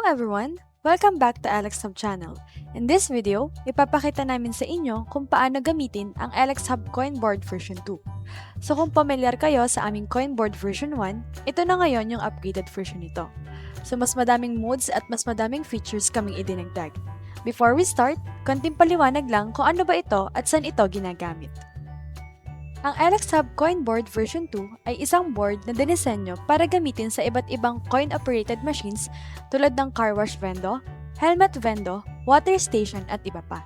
everyone! Welcome back to Alex Hub channel. In this video, ipapakita namin sa inyo kung paano gamitin ang Alex Hub Coinboard version 2. So kung familiar kayo sa aming Coinboard version 1, ito na ngayon yung upgraded version nito. So mas madaming modes at mas madaming features kaming idinagdag. Before we start, konting paliwanag lang kung ano ba ito at saan ito ginagamit. Ang Alex Hub Coinboard version 2 ay isang board na dinisenyo para gamitin sa iba't ibang coin-operated machines tulad ng car wash vendo, helmet vendo, water station at iba pa.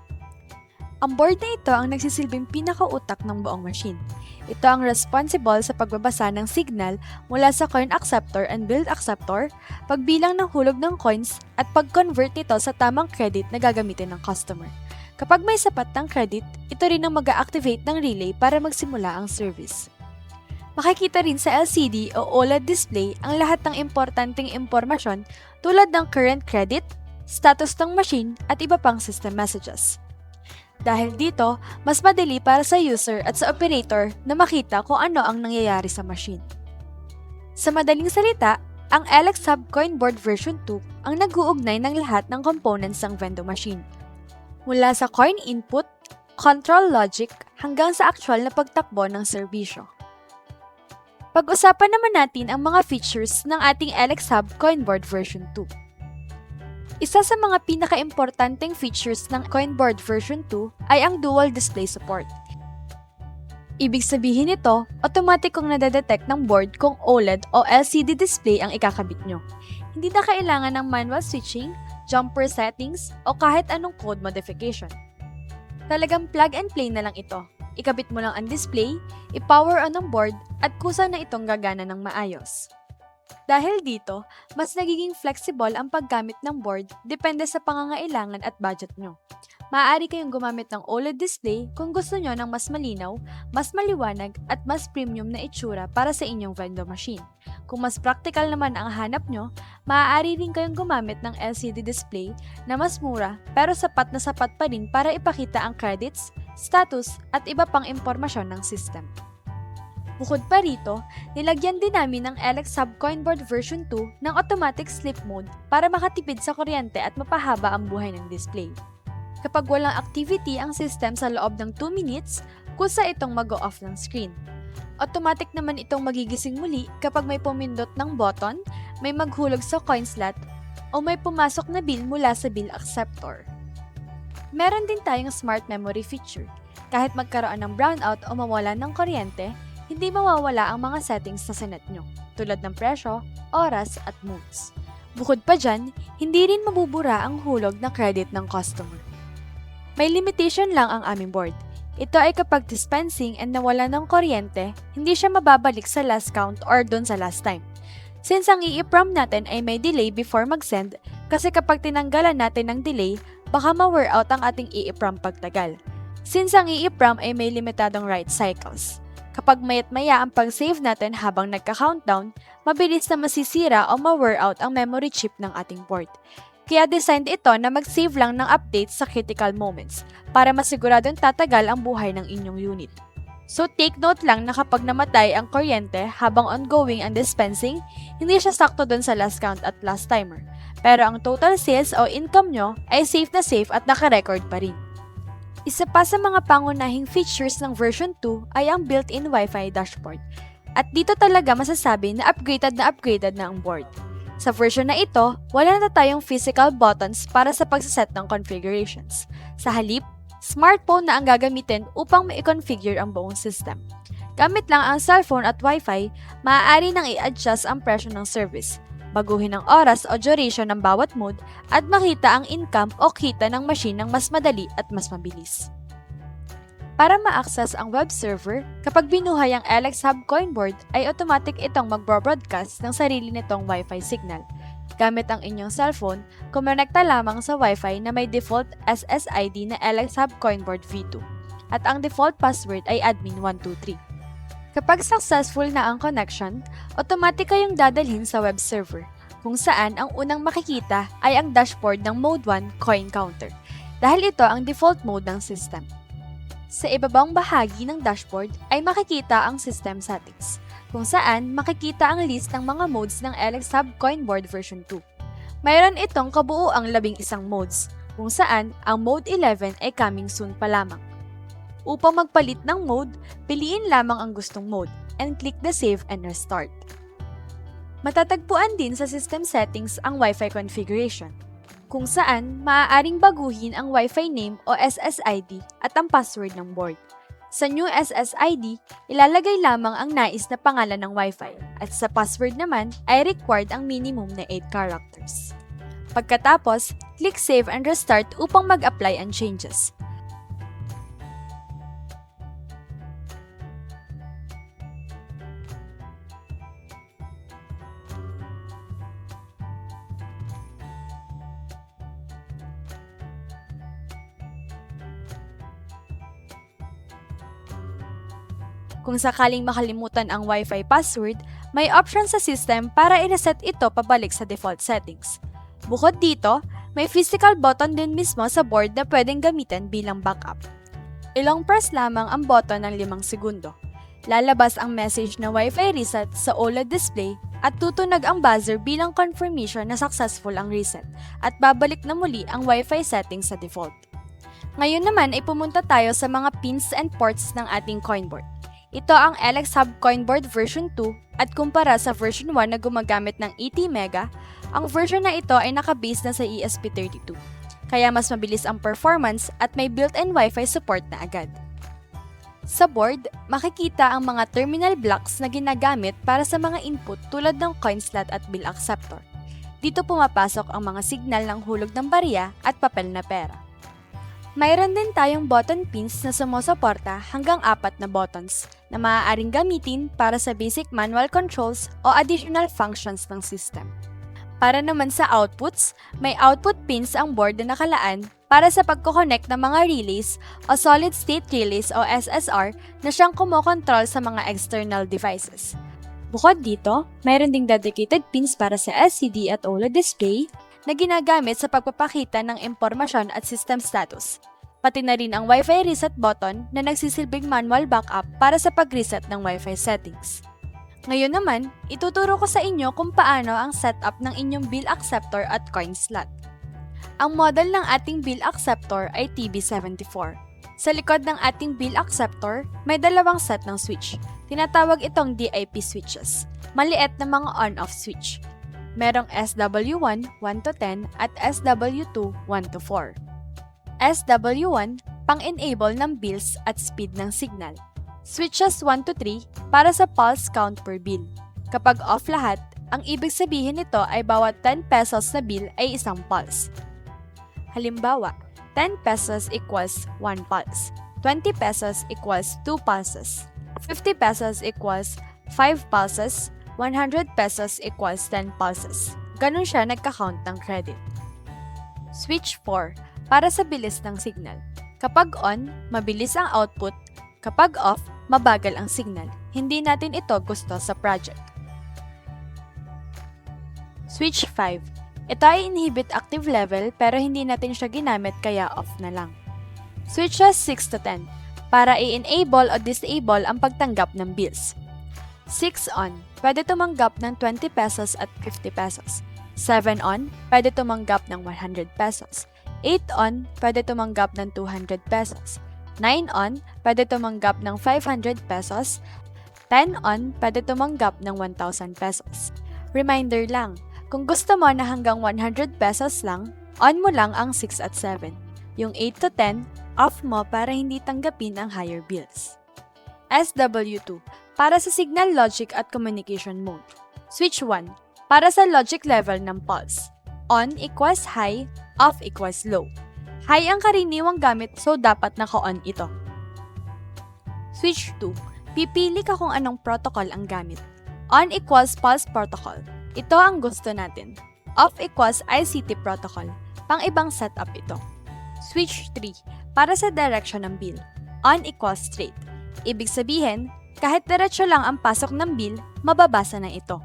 Ang board na ito ang nagsisilbing pinakautak ng buong machine. Ito ang responsible sa pagbabasa ng signal mula sa coin acceptor and bill acceptor, pagbilang ng hulog ng coins at pag-convert nito sa tamang credit na gagamitin ng customer. Kapag may sapat ng credit, ito rin ang mag-activate ng relay para magsimula ang service. Makikita rin sa LCD o OLED display ang lahat ng importanteng impormasyon tulad ng current credit, status ng machine at iba pang system messages. Dahil dito, mas madali para sa user at sa operator na makita kung ano ang nangyayari sa machine. Sa madaling salita, ang Alex Hub Coinboard version 2 ang nag-uugnay ng lahat ng components ng vendo machine. Mula sa coin input, control logic, hanggang sa actual na pagtakbo ng serbisyo. Pag-usapan naman natin ang mga features ng ating Alex Hub Coinboard version 2. Isa sa mga pinaka-importanteng features ng Coinboard version 2 ay ang dual display support. Ibig sabihin nito, automatic kong nadedetect ng board kung OLED o LCD display ang ikakabit nyo. Hindi na kailangan ng manual switching, jumper settings, o kahit anong code modification. Talagang plug and play na lang ito. Ikabit mo lang ang display, i-power on ang board, at kusa na itong gagana ng maayos. Dahil dito, mas nagiging flexible ang paggamit ng board depende sa pangangailangan at budget nyo. Maaari kayong gumamit ng OLED display kung gusto nyo ng mas malinaw, mas maliwanag at mas premium na itsura para sa inyong vendo machine. Kung mas practical naman ang hanap nyo, maaari rin kayong gumamit ng LCD display na mas mura pero sapat na sapat pa rin para ipakita ang credits, status at iba pang impormasyon ng system. Bukod pa rito, nilagyan din namin ng Alex Hub Coinboard version 2 ng automatic sleep mode para makatipid sa kuryente at mapahaba ang buhay ng display. Kapag walang activity ang system sa loob ng 2 minutes, kusa itong mag-off ng screen. Automatic naman itong magigising muli kapag may pumindot ng button, may maghulog sa coin slot, o may pumasok na bill mula sa bill acceptor. Meron din tayong smart memory feature. Kahit magkaroon ng brownout o mawala ng kuryente, hindi mawawala ang mga settings sa sinet nyo, tulad ng presyo, oras, at moods. Bukod pa dyan, hindi rin mabubura ang hulog na credit ng customer. May limitation lang ang aming board. Ito ay kapag dispensing and nawala ng kuryente, hindi siya mababalik sa last count or dun sa last time. Since ang i-prom natin ay may delay before mag-send, kasi kapag tinanggalan natin ng delay, baka ma-wear out ang ating i-prom pagtagal. Since ang i-prom ay may limitadong write cycles. Kapag mayat-maya ang pag-save natin habang nagka-countdown, mabilis na masisira o ma-wear out ang memory chip ng ating board. Kaya designed ito na mag-save lang ng updates sa critical moments para masiguradong tatagal ang buhay ng inyong unit. So take note lang na kapag namatay ang kuryente habang ongoing ang dispensing, hindi siya sakto dun sa last count at last timer. Pero ang total sales o income nyo ay safe na safe at naka-record pa rin. Isa pa sa mga pangunahing features ng version 2 ay ang built-in Wi-Fi dashboard. At dito talaga masasabi na upgraded na ang board. Sa version na ito, wala na tayong physical buttons para sa pagsaset ng configurations. Sa halip, smartphone na ang gagamitin upang ma-configure ang buong system. Gamit lang ang cellphone at Wi-Fi, maaari nang i-adjust ang presyo ng service, baguhin ang oras o duration ng bawat mode, at makita ang income o kita ng machine ng mas madali at mas mabilis. Para ma-access ang web server, kapag binuhay ang Alex Hub Coinboard ay automatic itong mag-broadcast ng sarili nitong Wi-Fi signal. Gamit ang inyong cellphone, kumonekta lamang sa Wi-Fi na may default SSID na Alex Hub Coinboard V2. At ang default password ay admin123. Kapag successful na ang connection, automatic kayong dadalhin sa web server, kung saan ang unang makikita ay ang dashboard ng Mode 1 Coin Counter, dahil ito ang default mode ng system. Sa ibabang bahagi ng dashboard ay makikita ang system settings, kung saan makikita ang list ng mga modes ng Alex Hub Coinboard version 2. Mayroon itong kabuuang 11 modes, kung saan ang Mode 11 ay coming soon pa lamang. Upang magpalit ng mode, piliin lamang ang gustong mode and click the Save and Restart. Matatagpuan din sa System Settings ang Wi-Fi configuration, kung saan maaaring baguhin ang Wi-Fi name o SSID at ang password ng board. Sa new SSID, ilalagay lamang ang nais na pangalan ng Wi-Fi at sa password naman ay required ang minimum na 8 characters. Pagkatapos, click Save and Restart upang mag-apply ang changes. Kung sakaling makalimutan ang Wi-Fi password, may option sa system para i-reset ito pabalik sa default settings. Bukod dito, may physical button din mismo sa board na pwedeng gamitin bilang backup. Ilong press lamang ang button ng 5 segundo. Lalabas ang message na Wi-Fi reset sa OLED display at tutunog ang buzzer bilang confirmation na successful ang reset at babalik na muli ang Wi-Fi settings sa default. Ngayon naman ay pumunta tayo sa mga pins and ports ng ating coinboard. Ito ang LX Hub Coinboard version 2 at kumpara sa version 1 na gumagamit ng 80 mega, ang version na ito ay nakabase na sa ESP32. Kaya mas mabilis ang performance at may built-in Wi-Fi support na agad. Sa board, makikita ang mga terminal blocks na ginagamit para sa mga input tulad ng coin slot at bill acceptor. Dito pumapasok ang mga signal ng hulog ng barya at papel na pera. Mayroon din tayong button pins na sumusuporta hanggang 4 na buttons na maaaring gamitin para sa basic manual controls o additional functions ng system. Para naman sa outputs, may output pins ang board na nakalaan para sa pagkoconnect ng mga relays o solid-state relays o SSR na siyang kumokontrol sa mga external devices. Bukod dito, mayroon ding dedicated pins para sa LCD at OLED display na ginagamit sa pagpapakita ng impormasyon at system status. Pati na rin ang Wi-Fi reset button na nagsisilbing manual backup para sa pag-reset ng Wi-Fi settings. Ngayon naman, ituturo ko sa inyo kung paano ang setup ng inyong bill acceptor at coin slot. Ang model ng ating bill acceptor ay TB74. Sa likod ng ating bill acceptor, may dalawang set ng switch. Tinatawag itong DIP switches, maliit na mga on-off switch. Merong SW1 1 to 10 at SW2 1 to 4. SW1 pang-enable ng bills at speed ng signal. Switches 1 to 3 para sa pulse count per bill. Kapag off lahat, ang ibig sabihin nito ay bawat 10 pesos na bill ay isang pulse. Halimbawa, 10 pesos equals 1 pulse, 20 pesos equals 2 pulses, 50 pesos equals 5 pulses, 100 pesos equals 10 pulses. Ganun siya nagka-count ng credit. Switch 4, para sa bilis ng signal. Kapag on, mabilis ang output. Kapag off, mabagal ang signal. Hindi natin ito gusto sa project. Switch 5. Ito ay inhibit active level pero hindi natin siya ginamit kaya off na lang. Switches 6 to 10, para i-enable o disable ang pagtanggap ng bills. 6 on, pwede tumanggap ng 20 pesos at 50 pesos. 7 on, pwede tumanggap ng 100 pesos. 8 on, pwede tumanggap ng 200 pesos. 9 on, pwede tumanggap ng 500 pesos. 10 on, pwede tumanggap ng 1,000 pesos. Reminder lang, kung gusto mo na hanggang 100 pesos lang, on mo lang ang 6 at 7. Yung 8 to 10, off mo para hindi tanggapin ang higher bills. SW2, para sa signal logic at communication mode. Switch 1, para sa logic level ng pulse. On equals high, off equals low. High ang karaniwang gamit so dapat naka-on ito. Switch 2, pipili ka kung anong protocol ang gamit. On equals pulse protocol. Ito ang gusto natin. Off equals ICT protocol. Pang-ibang setup ito. Switch 3, para sa direction ng bill. On equals straight. Ibig sabihin, kahit diretso lang ang pasok ng bill, mababasa na ito.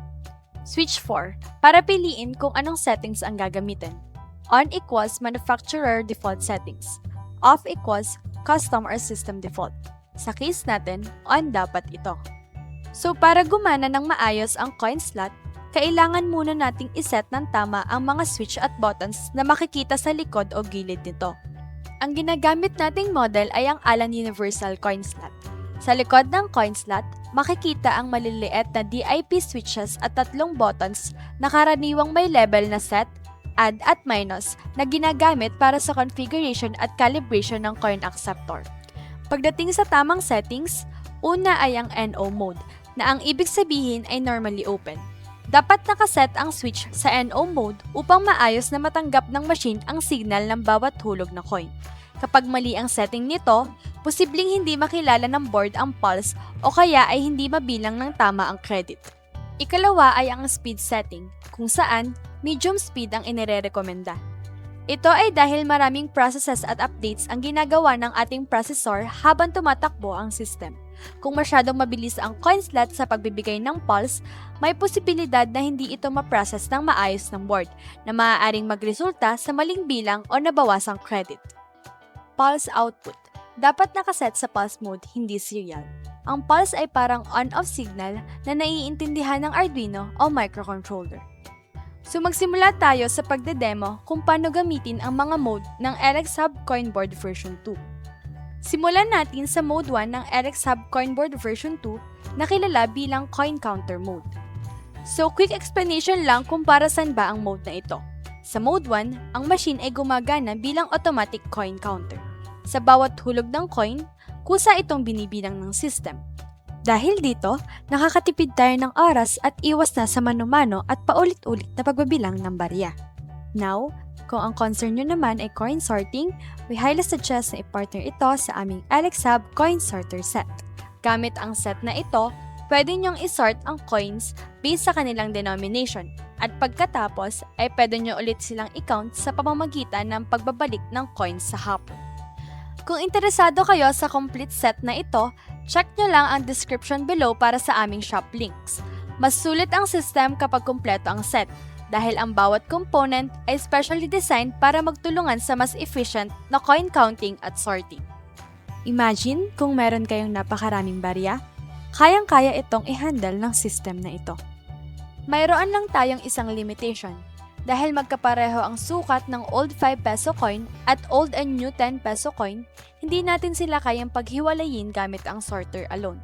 Switch 4, para piliin kung anong settings ang gagamitin. On equals manufacturer default settings. Off equals custom or system default. Sa case natin, on dapat ito. So para gumana ng maayos ang coin slot, kailangan muna nating iset ng tama ang mga switch at buttons na makikita sa likod o gilid nito. Ang ginagamit nating model ay ang Allen Universal Coin Slot. Sa likod ng coin slot, makikita ang maliliit na DIP switches at 3 buttons na karaniwang may level na set, add at minus na ginagamit para sa configuration at calibration ng coin acceptor. Pagdating sa tamang settings, una ay ang NO mode, na ang ibig sabihin ay normally open. Dapat nakaset ang switch sa NO mode upang maayos na matanggap ng machine ang signal ng bawat hulog na coin. Kapag mali ang setting nito, posibleng hindi makilala ng board ang pulse o kaya ay hindi mabilang ng tama ang credit. Ikalawa ay ang speed setting, kung saan medium speed ang inirerekomenda. Ito ay dahil maraming processes at updates ang ginagawa ng ating processor habang tumatakbo ang system. Kung masyadong mabilis ang coin slot sa pagbibigay ng pulse, may posibilidad na hindi ito ma-process ng maayos ng board na maaaring magresulta sa maling bilang o nabawasang credit. Pulse output. Dapat nakaset sa pulse mode, hindi serial. Ang pulse ay parang on-off signal na naiintindihan ng Arduino o microcontroller. So magsimula tayo sa pagdedemo kung paano gamitin ang mga mode ng LX Hub Coinboard version 2. Simulan natin sa mode 1 ng LX Hub Coinboard version 2 na kilala bilang coin counter mode. So quick explanation lang kung para saan ba ang mode na ito. Sa mode 1, ang machine ay gumagana bilang automatic coin counter. Sa bawat hulog ng coin, kusa itong binibilang ng system. Dahil dito, nakakatipid tayo ng oras at iwas na sa mano-mano at paulit-ulit na pagbabilang ng barya. Now, kung ang concern nyo naman ay coin sorting, we highly suggest na i-partner ito sa aming LX Hub Coin Sorter Set. Gamit ang set na ito, pwede nyong isort ang coins based sa kanilang denomination at pagkatapos ay pwede nyo ulit silang i-count sa pamamagitan ng pagbabalik ng coins sa hopper. Kung interesado kayo sa complete set na ito, check nyo lang ang description below para sa aming shop links. Mas sulit ang system kapag kumpleto ang set dahil ang bawat component ay specially designed para magtulungan sa mas efficient na coin counting at sorting. Imagine kung meron kayong napakaraming barya, kayang-kaya itong i-handle ng system na ito. Mayroon lang tayong isang limitation. Dahil magkapareho ang sukat ng old 5 peso coin at old and new 10 peso coin, hindi natin sila kayang paghiwalayin gamit ang sorter alone.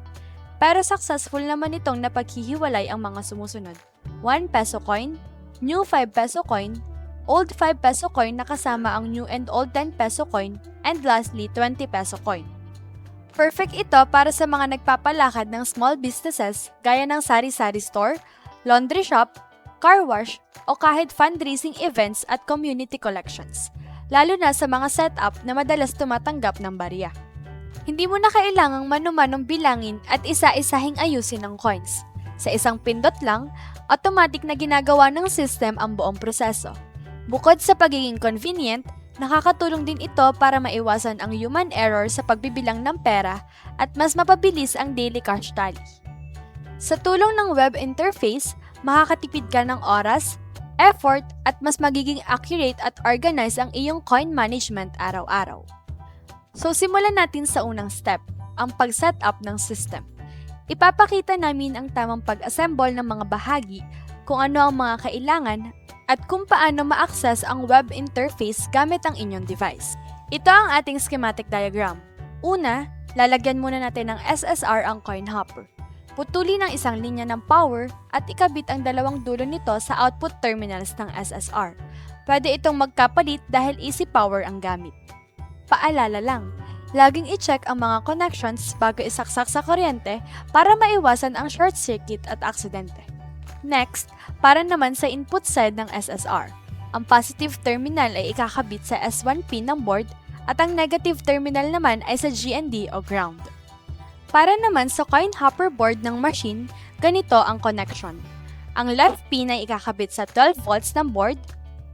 Pero successful naman itong napaghihiwalay ang mga sumusunod. 1 peso coin, new 5 peso coin, old 5 peso coin na kasama ang new and old 10 peso coin, and lastly 20 peso coin. Perfect ito para sa mga nagpapalakad ng small businesses gaya ng sari-sari store, laundry shop, car wash, o kahit fundraising events at community collections, lalo na sa mga setup na madalas tumatanggap ng barya. Hindi mo na kailangang mano-manong bilangin at isa-isahing ayusin ang coins. Sa isang pindot lang, automatic na ginagawa ng system ang buong proseso. Bukod sa pagiging convenient, nakakatulong din ito para maiwasan ang human error sa pagbibilang ng pera at mas mapabilis ang daily cash tally. Sa tulong ng web interface, makakatipid ka ng oras, effort, at mas magiging accurate at organized ang iyong coin management araw-araw. So simulan natin sa unang step, ang pag-setup ng system. Ipapakita namin ang tamang pag-assemble ng mga bahagi, kung ano ang mga kailangan, at kung paano ma-access ang web interface gamit ang inyong device. Ito ang ating schematic diagram. Una, lalagyan muna natin ng SSR ang coin hopper. Putulin ang isang linya ng power at ikabit ang dalawang dulo nito sa output terminals ng SSR. Pwede itong magkapalit dahil easy power ang gamit. Paalala lang, laging i-check ang mga connections bago isaksak sa kuryente para maiwasan ang short circuit at aksidente. Next, para naman sa input side ng SSR. Ang positive terminal ay ikakabit sa S1 pin ng board at ang negative terminal naman ay sa GND o ground. Para naman sa coin hopper board ng machine, ganito ang connection. Ang left pin ay ikakabit sa 12 volts ng board,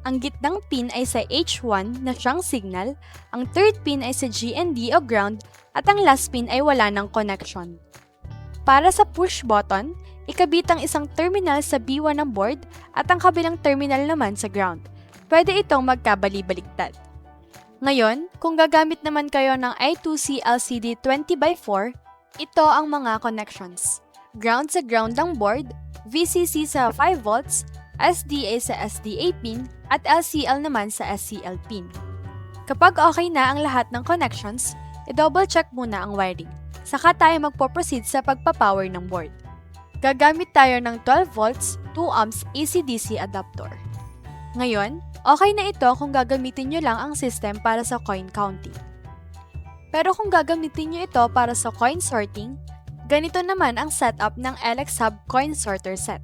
ang gitnang pin ay sa H1 na siyang signal, ang third pin ay sa GND o ground, at ang last pin ay wala ng connection. Para sa push button, ikabit ang isang terminal sa B1 ng board at ang kabilang terminal naman sa ground. Pwede itong magkabali-baliktad. Ngayon, kung gagamit naman kayo ng I2C LCD 20x4, ito ang mga connections. Ground sa ground ng board, VCC sa 5 volts, SDA sa SDA pin, at LCL naman sa SCL pin. Kapag okay na ang lahat ng connections, i-double check muna ang wiring. Saka tayo magpo-proceed sa pagpapower ng board. Gagamit tayo ng 12 volts, 2 ohms AC-DC adapter. Ngayon, okay na ito kung gagamitin nyo lang ang system para sa coin counting. Pero kung gagamitin nyo ito para sa coin sorting, ganito naman ang setup ng LX Hub Coin Sorter Set.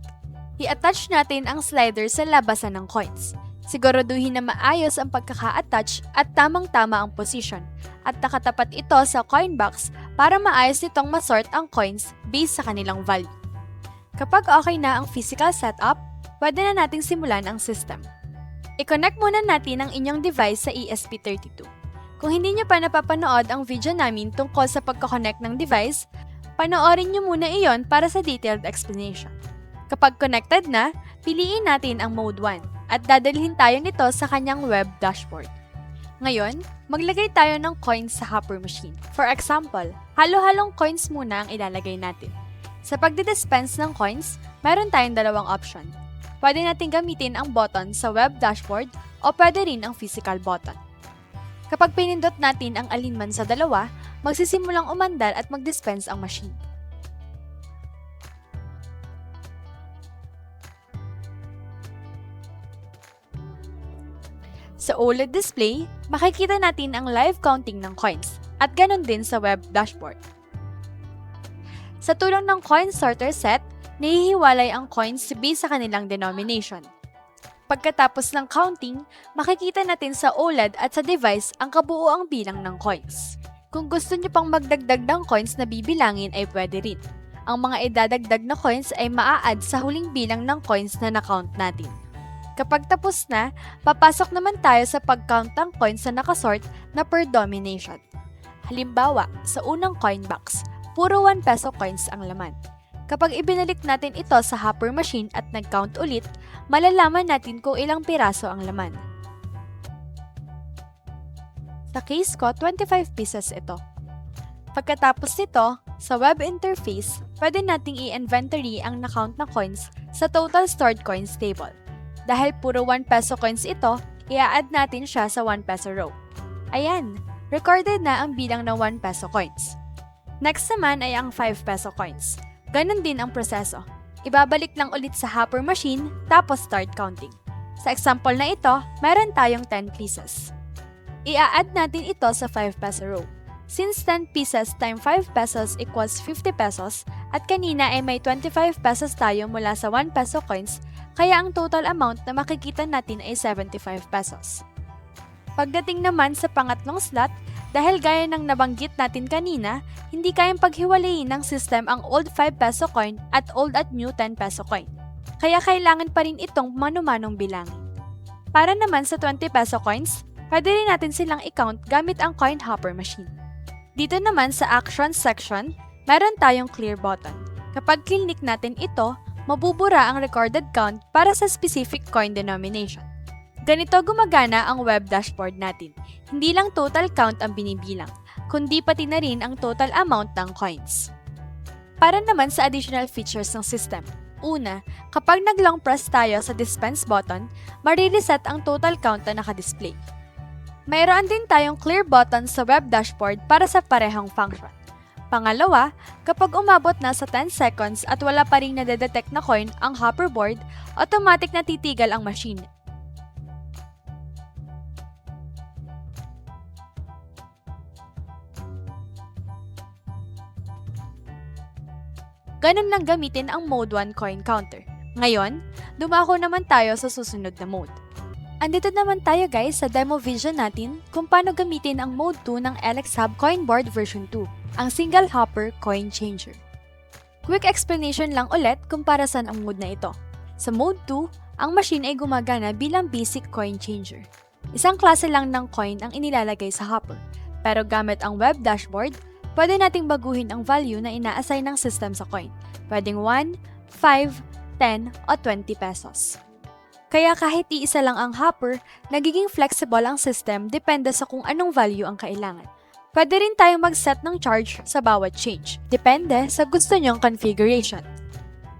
I-attach natin ang slider sa labasan ng coins. Siguraduhin na maayos ang pagkaka-attach at tamang-tama ang position, at nakatapat ito sa coin box para maayos nitong masort ang coins based sa kanilang value. Kapag okay na ang physical setup, pwede na nating simulan ang system. I-connect muna natin ang inyong device sa ESP32. Kung hindi nyo pa napapanood ang video namin tungkol sa pagkoconnect ng device, panoorin nyo muna iyon para sa detailed explanation. Kapag connected na, piliin natin ang Mode 1 at dadalhin tayo nito sa kanyang web dashboard. Ngayon, maglagay tayo ng coins sa hopper machine. For example, halo-halong coins muna ang ilalagay natin. Sa pagdidispense ng coins, mayroon tayong dalawang option. Pwede natin gamitin ang button sa web dashboard o pwede rin ang physical button. Kapag pinindot natin ang alinman sa dalawa, magsisimulang umandar at mag-dispense ang machine. Sa OLED display, makikita natin ang live counting ng coins at ganon din sa web dashboard. Sa tulong ng coin sorter set, nahihiwalay ang coins based sa kanilang denomination. Pagkatapos ng counting, makikita natin sa OLED at sa device ang kabuuang bilang ng coins. Kung gusto nyo pang magdagdag ng coins na bibilangin ay pwede rin. Ang mga idadagdag na coins ay maa-add sa huling bilang ng coins na na-count natin. Kapag tapos na, papasok naman tayo sa pag-count ng coins na nakasort na per domination. Halimbawa, sa unang coin box, puro 1 peso coins ang laman. Kapag ibinalik natin ito sa hopper machine at nag-count ulit, malalaman natin kung ilang piraso ang laman. Sa case ko, 25 pieces ito. Pagkatapos nito, sa web interface, pwede nating i-inventory ang na-count na coins sa total stored coins table. Dahil puro 1 peso coins ito, i-add natin siya sa 1 peso row. Ayan, recorded na ang bilang ng 1 peso coins. Next naman ay ang 5 peso coins. Ganon din ang proseso. Ibabalik lang ulit sa hopper machine, tapos start counting. Sa example na ito, meron tayong 10 pieces. I-add natin ito sa 5 peso row. Since 10 pieces times 5 pesos equals 50 pesos, at kanina ay may 25 pesos tayo mula sa 1 peso coins, kaya ang total amount na makikita natin ay 75 pesos. Pagdating naman sa pangatlong slot, dahil gaya ng nabanggit natin kanina, hindi kayang paghiwalayin ng system ang old 5 peso coin at old at new 10 peso coin. Kaya kailangan pa rin itong mano-manong bilangin. Para naman sa 20 peso coins, pwede rin natin silang i-count gamit ang coin hopper machine. Dito naman sa Actions section, meron tayong clear button. Kapag click natin ito, mabubura ang recorded count para sa specific coin denomination. Ganito gumagana ang web dashboard natin. Hindi lang total count ang binibilang, kundi pati na rin ang total amount ng coins. Para naman sa additional features ng system. Una, kapag nag-long press tayo sa dispense button, marireset ang total count na nakadisplay. Mayroon din tayong clear button sa web dashboard para sa parehong function. Pangalawa, kapag umabot na sa 10 seconds at wala pa ring nadedetect na coin ang hoverboard, automatic na titigal ang machine. Ganun lang gamitin ang Mode 1 coin counter. Ngayon, dumako naman tayo sa susunod na mode. Andito naman tayo guys sa demo video natin kung paano gamitin ang Mode 2 ng LX Hub Coin Board version 2, ang Single Hopper Coin Changer. Quick explanation lang ulit kung para saan ang mode na ito. Sa Mode 2, ang machine ay gumagana bilang basic coin changer. Isang klase lang ng coin ang inilalagay sa hopper, pero gamit ang web dashboard, pwede nating baguhin ang value na ina-assign ng system sa coin. Pwedeng 1, 5, 10, o 20 pesos. Kaya kahit iisa lang ang hopper, nagiging flexible ang system depende sa kung anong value ang kailangan. Pwede rin tayong mag-set ng charge sa bawat change, depende sa gusto nyong configuration.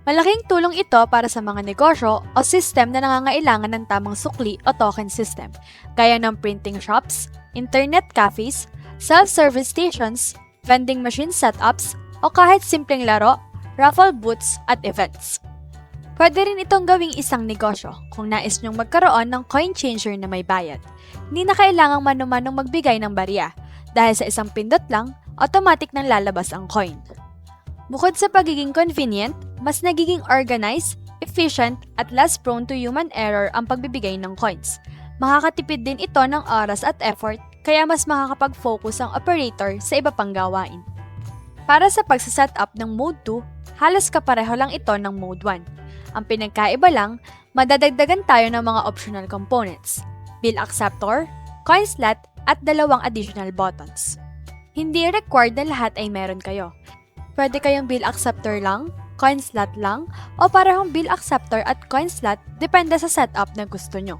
Malaking tulong ito para sa mga negosyo o system na nangangailangan ng tamang sukli o token system, gaya ng printing shops, internet cafes, self-service stations, vending machine setups, o kahit simpleng laro, raffle booths at events. Pwede rin itong gawing isang negosyo kung nais nyong magkaroon ng coin changer na may bayad. Hindi na kailangang mano-manong magbigay ng barya dahil sa isang pindot lang, automatic nang lalabas ang coin. Bukod sa pagiging convenient, mas nagiging organized, efficient, at less prone to human error ang pagbibigay ng coins. Makakatipid din ito ng oras at effort, kaya mas makakapag-focus ang operator sa iba pang gawain. Para sa pagsaset-up ng Mode 2, halos kapareho lang ito ng Mode 1. Ang pinagkaiba lang, madadagdagan tayo ng mga optional components, bill acceptor, coin slot, at 2 additional buttons. Hindi required na lahat ay meron kayo. Pwede kayong bill acceptor lang, coin slot lang, o parehong bill acceptor at coin slot depende sa setup na gusto nyo.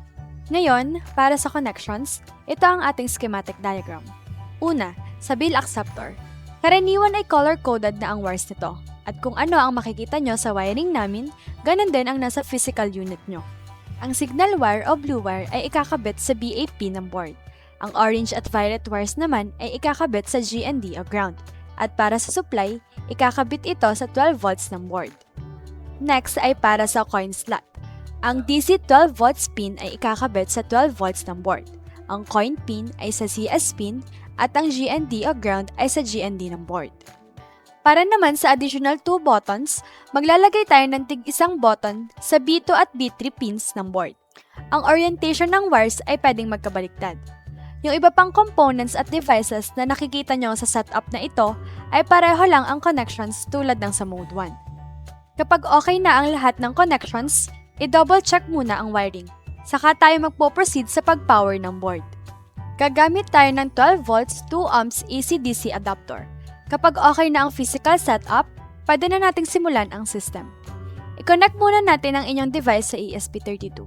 Ngayon, para sa connections, ito ang ating schematic diagram. Una, sa bill acceptor. Karaniwan ay color-coded na ang wires nito, at kung ano ang makikita nyo sa wiring namin, ganun din ang nasa physical unit nyo. Ang signal wire o blue wire ay ikakabit sa BAP ng board. Ang orange at violet wires naman ay ikakabit sa GND o ground. At para sa supply, ikakabit ito sa 12 volts ng board. Next ay para sa coin slot. Ang DC 12 volts pin ay ikakabit sa 12 volts ng board. Ang coin pin ay sa CS pin at ang GND o ground ay sa GND ng board. Para naman sa additional 2 buttons, maglalagay tayo ng tig-isang button sa B2 at B3 pins ng board. Ang orientation ng wires ay pwedeng magkabaliktad. Yung iba pang components at devices na nakikita nyo sa setup na ito ay pareho lang ang connections tulad ng sa Mode 1. Kapag okay na ang lahat ng connections, i-double check muna ang wiring. Saka tayo magpo-proceed sa pag-power ng board. Gagamit tayo ng 12 volts 2 ohms AC-DC adapter. Kapag okay na ang physical setup, pwede na nating simulan ang system. I-connect muna natin ang inyong device sa ESP32.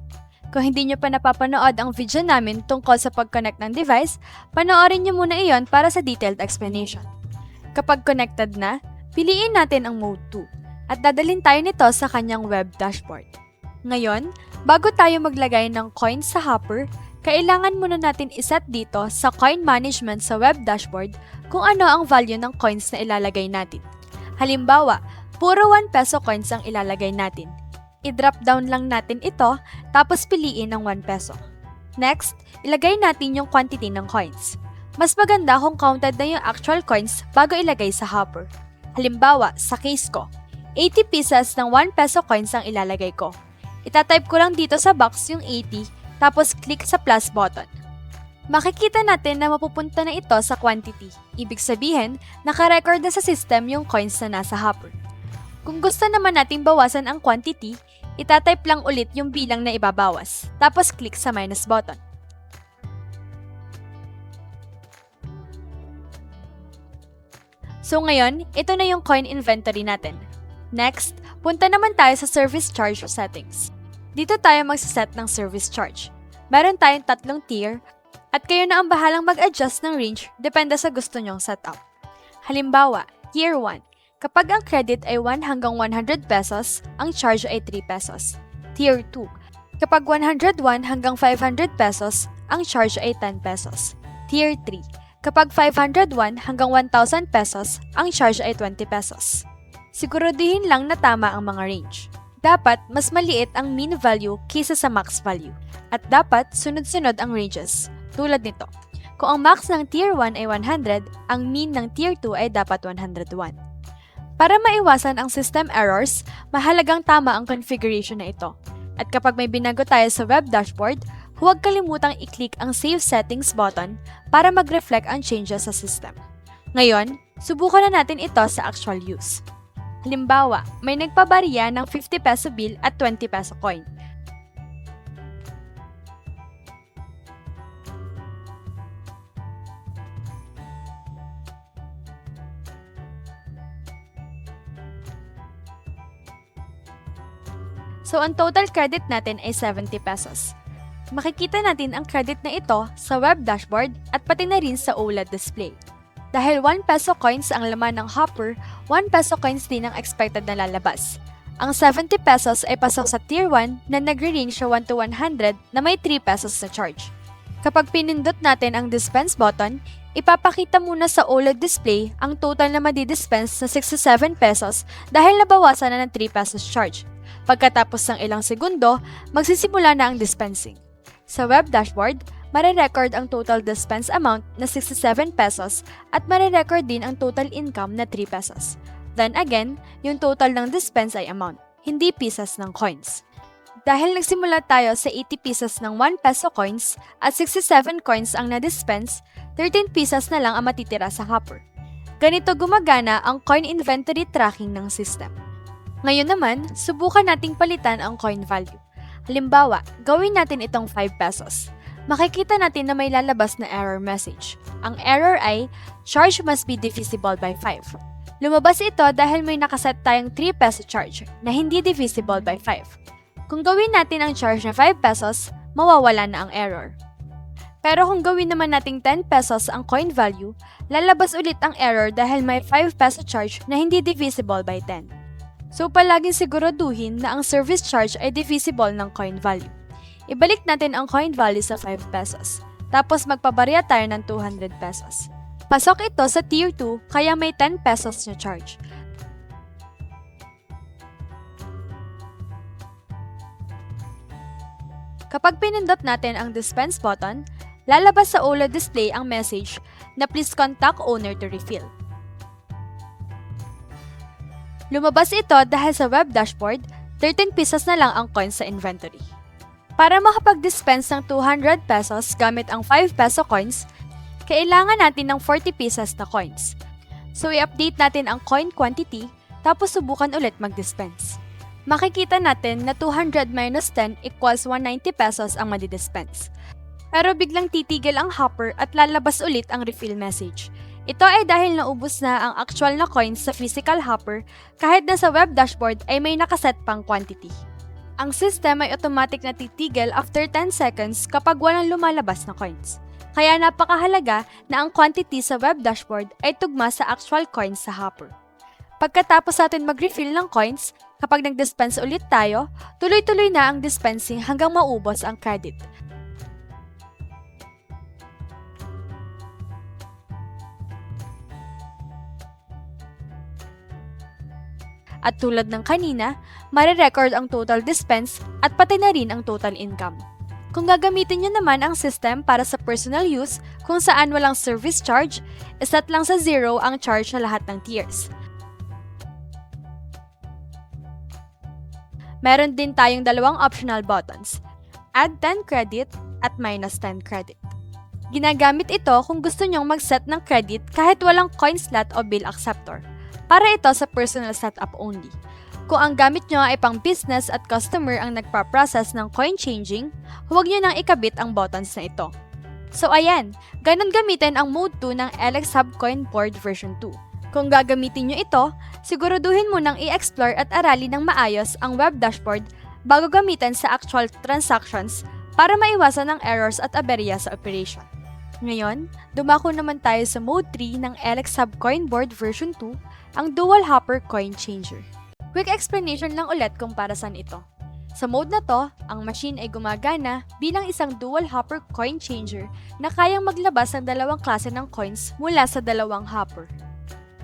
Kung hindi nyo pa napapanood ang video namin tungkol sa pag-connect ng device, panoorin nyo muna iyon para sa detailed explanation. Kapag connected na, piliin natin ang Mode 2 at dadalhin tayo nito sa kanyang web dashboard. Ngayon, bago tayo maglagay ng coins sa hopper, kailangan muna natin iset dito sa coin management sa web dashboard kung ano ang value ng coins na ilalagay natin. Halimbawa, puro 1 peso coins ang ilalagay natin. I-drop down lang natin ito, tapos piliin ang 1 peso. Next, ilagay natin yung quantity ng coins. Mas maganda kung counted na yung actual coins bago ilagay sa hopper. Halimbawa, sa case ko, 80 pieces ng 1 peso coins ang ilalagay ko. Itatype ko lang dito sa box yung 80, tapos click sa plus button. Makikita natin na mapupunta na ito sa quantity. Ibig sabihin, naka-record na sa system yung coins na nasa hopper. Kung gusto naman nating bawasan ang quantity, itatype lang ulit yung bilang na ibabawas, tapos click sa minus button. So ngayon, ito na yung coin inventory natin. Next, punta naman tayo sa service charge settings. Dito tayo magsaset ng service charge. Meron tayong 3 tier, at kayo na ang bahalang mag-adjust ng range depende sa gusto nyong setup. Halimbawa, Tier 1. Kapag ang credit ay 1 hanggang 100 pesos, ang charge ay 3 pesos. Tier 2. Kapag 101 hanggang 500 pesos, ang charge ay 10 pesos. Tier 3. Kapag 501 hanggang 1,000 pesos, ang charge ay 20 pesos. Siguraduhin lang na tama ang mga range. Dapat mas maliit ang mean value kaysa sa max value. At dapat sunod-sunod ang ranges, tulad nito. Kung ang max ng Tier 1 ay 100, ang mean ng Tier 2 ay dapat 101. Para maiwasan ang system errors, mahalagang tama ang configuration na ito. At kapag may binago tayo sa web dashboard, huwag kalimutang i-click ang Save Settings button para mag-reflect ang changes sa system. Ngayon, subukan na natin ito sa actual use. Halimbawa, may nagpabarya ng 50 peso bill at 20 peso coin. So, ang total credit natin ay 70 pesos. Makikita natin ang credit na ito sa web dashboard at pati na rin sa OLED display. Dahil 1 peso coins ang laman ng hopper, 1 peso coins din ang expected na lalabas. Ang 70 pesos ay pasok sa Tier 1 na nagre-range sa 1 to 100 na may 3 pesos na charge. Kapag pinindot natin ang dispense button, ipapakita muna sa OLED display ang total na madidispense na 67 pesos dahil nabawasan na ng 3 pesos charge. Pagkatapos ng ilang segundo, magsisimula na ang dispensing. Sa web dashboard, marirecord ang total dispense amount na 67 pesos at marirecord din ang total income na 3 pesos. Then again, yung total ng dispense ay amount, hindi pieces ng coins. Dahil nagsimula tayo sa 80 pieces ng 1 peso coins at 67 coins ang na-dispense, 13 pieces na lang ang matitira sa hopper. Ganito gumagana ang coin inventory tracking ng system. Ngayon naman, subukan nating palitan ang coin value. Halimbawa, gawin natin itong 5 pesos. Makikita natin na may lalabas na error message. Ang error ay, charge must be divisible by 5. Lumabas ito dahil may nakaset tayong 3 peso charge na hindi divisible by 5. Kung gawin natin ang charge na 5 pesos, mawawala na ang error. Pero kung gawin naman nating 10 pesos ang coin value, lalabas ulit ang error dahil may 5 peso charge na hindi divisible by 10. So palaging siguraduhin na ang service charge ay divisible ng coin value. Ibalik natin ang coin value sa 5 pesos. Tapos magpabarya tayo ng 200 pesos. Pasok ito sa Tier 2 kaya may 10 pesos na charge. Kapag pinindot natin ang dispense button, lalabas sa OLED display ang message na please contact owner to refill. Lumabas ito dahil sa web dashboard, 13 pesos na lang ang coins sa inventory. Para makapag-dispense ng 200 pesos gamit ang 5 peso coins, kailangan natin ng 40 pieces na coins. So i-update natin ang coin quantity, tapos subukan ulit mag-dispense. Makikita natin na 200 minus 10 equals 190 pesos ang madidispense. Pero biglang titigil ang hopper at lalabas ulit ang refill message. Ito ay dahil naubos na ang actual na coins sa physical hopper kahit na sa web dashboard ay may nakaset pang quantity. Ang system ay automatic na titigil after 10 seconds kapag walang lumalabas na coins. Kaya napakahalaga na ang quantity sa web dashboard ay tugma sa actual coins sa hopper. Pagkatapos natin mag-refill ng coins, kapag nag-dispense ulit tayo, tuloy-tuloy na ang dispensing hanggang maubos ang credit. At tulad ng kanina, marirecord ang total dispense at pati na rin ang total income. Kung gagamitin nyo naman ang system para sa personal use kung saan walang service charge, iset lang sa 0 ang charge sa lahat ng tiers. Meron din tayong dalawang optional buttons, add 10 credit at minus 10 credit. Ginagamit ito kung gusto nyong mag-set ng credit kahit walang coin slot o bill acceptor. Para ito sa personal setup only. Kung ang gamit nyo ay pang business at customer ang nagpa-process ng coin changing, huwag nyo nang ikabit ang buttons na ito. So ayan, ganun gamitin ang Mode 2 ng LX Hub Coin Board version 2. Kung gagamitin nyo ito, siguraduhin mo nang i-explore at aralin ng maayos ang web dashboard bago gamitin sa actual transactions para maiwasan ang errors at aberya sa operation. Ngayon, dumako naman tayo sa Mode 3 ng LX Hub Coin Board version 2, ang Dual Hopper Coin Changer. Quick explanation lang ulit kung para saan ito. Sa mode na to, ang machine ay gumagana bilang isang dual hopper coin changer na kayang maglabas ng dalawang klase ng coins mula sa dalawang hopper.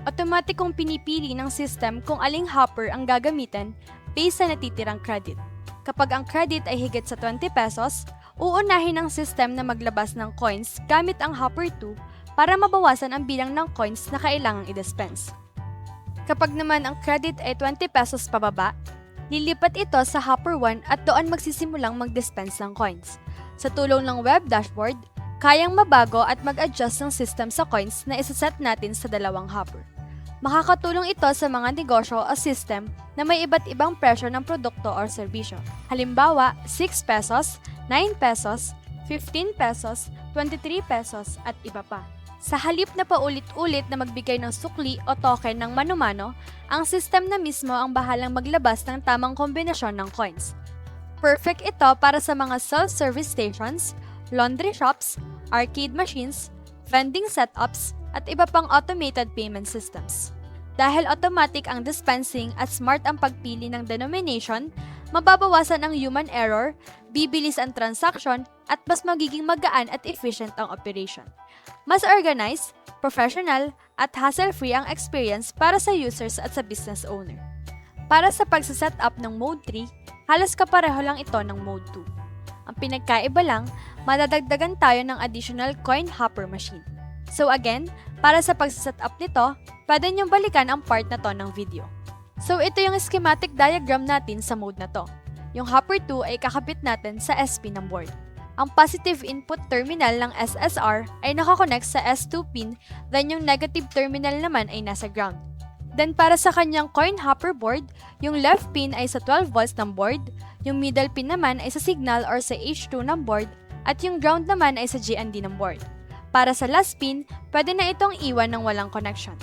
Automatic kong pinipili ng system kung aling hopper ang gagamitin based sa natitirang credit. Kapag ang credit ay higit sa 20 pesos, uunahin ng system na maglabas ng coins gamit ang hopper 2 para mabawasan ang bilang ng coins na kailangang i-dispense. Kapag naman ang credit ay 20 pesos pababa, lilipat ito sa hopper 1 at doon magsisimulang mag-dispense ng coins. Sa tulong ng web dashboard, kayang mabago at mag-adjust ng system sa coins na isaset natin sa dalawang hopper. Makakatulong ito sa mga negosyo o system na may iba't ibang presyo ng produkto o serbisyo. Halimbawa, 6 pesos, 9 pesos, 15 pesos, 23 pesos at iba pa. Sa halip na paulit-ulit na magbigay ng sukli o token ng mano-mano, ang system na mismo ang bahalang maglabas ng tamang kombinasyon ng coins. Perfect ito para sa mga self-service stations, laundry shops, arcade machines, vending setups, at iba pang automated payment systems. Dahil automatic ang dispensing at smart ang pagpili ng denomination, mababawasan ang human error, bibilis ang transaction, at mas magiging magaan at efficient ang operation. Mas organized, professional, at hassle-free ang experience para sa users at sa business owner. Para sa pagsaset up ng Mode 3, halos kapareho lang ito ng Mode 2. Ang pinagkaiba lang, madadagdagan tayo ng additional coin hopper machine. So again, para sa pagsaset up nito, pwede niyong balikan ang part na to ng video. So ito yung schematic diagram natin sa mode na to. Yung hopper 2 ay kakabit natin sa SP ng board. Ang positive input terminal ng SSR ay nakakonect sa S2 pin, then yung negative terminal naman ay nasa ground. Then para sa kanyang coin hopper board, yung left pin ay sa 12 volts ng board, yung middle pin naman ay sa signal or sa H2 ng board, at yung ground naman ay sa GND ng board. Para sa last pin, pwede na itong iwan ng walang connection.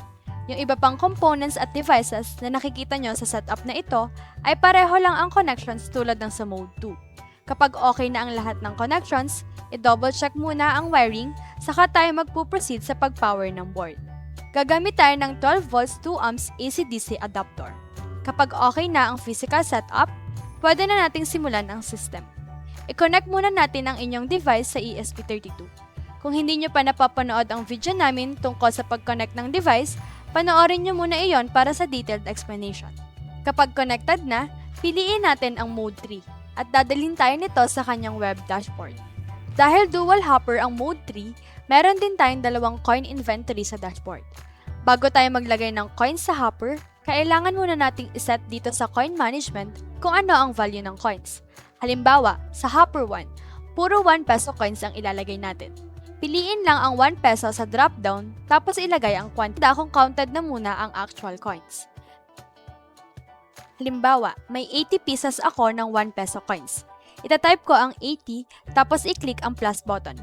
Yung iba pang components at devices na nakikita nyo sa setup na ito ay pareho lang ang connections tulad ng sa Mode 2. Kapag okay na ang lahat ng connections, i-double check muna ang wiring saka tayo magpuproceed sa pag-power ng board. Gagamit tayo ng 12 volts 2 amps AC-DC adapter. Kapag okay na ang physical setup, pwede na nating simulan ang system. I-connect muna natin ang inyong device sa ESP32. Kung hindi nyo pa napapanood ang video namin tungkol sa pag-connect ng device, panoorin nyo muna iyon para sa detailed explanation. Kapag connected na, piliin natin ang Mode 3 at dadalhin tayo nito sa kanyang web dashboard. Dahil dual hopper ang Mode 3, meron din tayong dalawang coin inventory sa dashboard. Bago tayo maglagay ng coins sa hopper, kailangan muna nating iset dito sa coin management kung ano ang value ng coins. Halimbawa, sa hopper 1, puro 1 peso coins ang ilalagay natin. Piliin lang ang 1 peso sa drop-down, tapos ilagay ang quantity kung counted na muna ang actual coins. Halimbawa, may 80 pieces ako ng 1 peso coins. Itatype ko ang 80, tapos i-click ang plus button.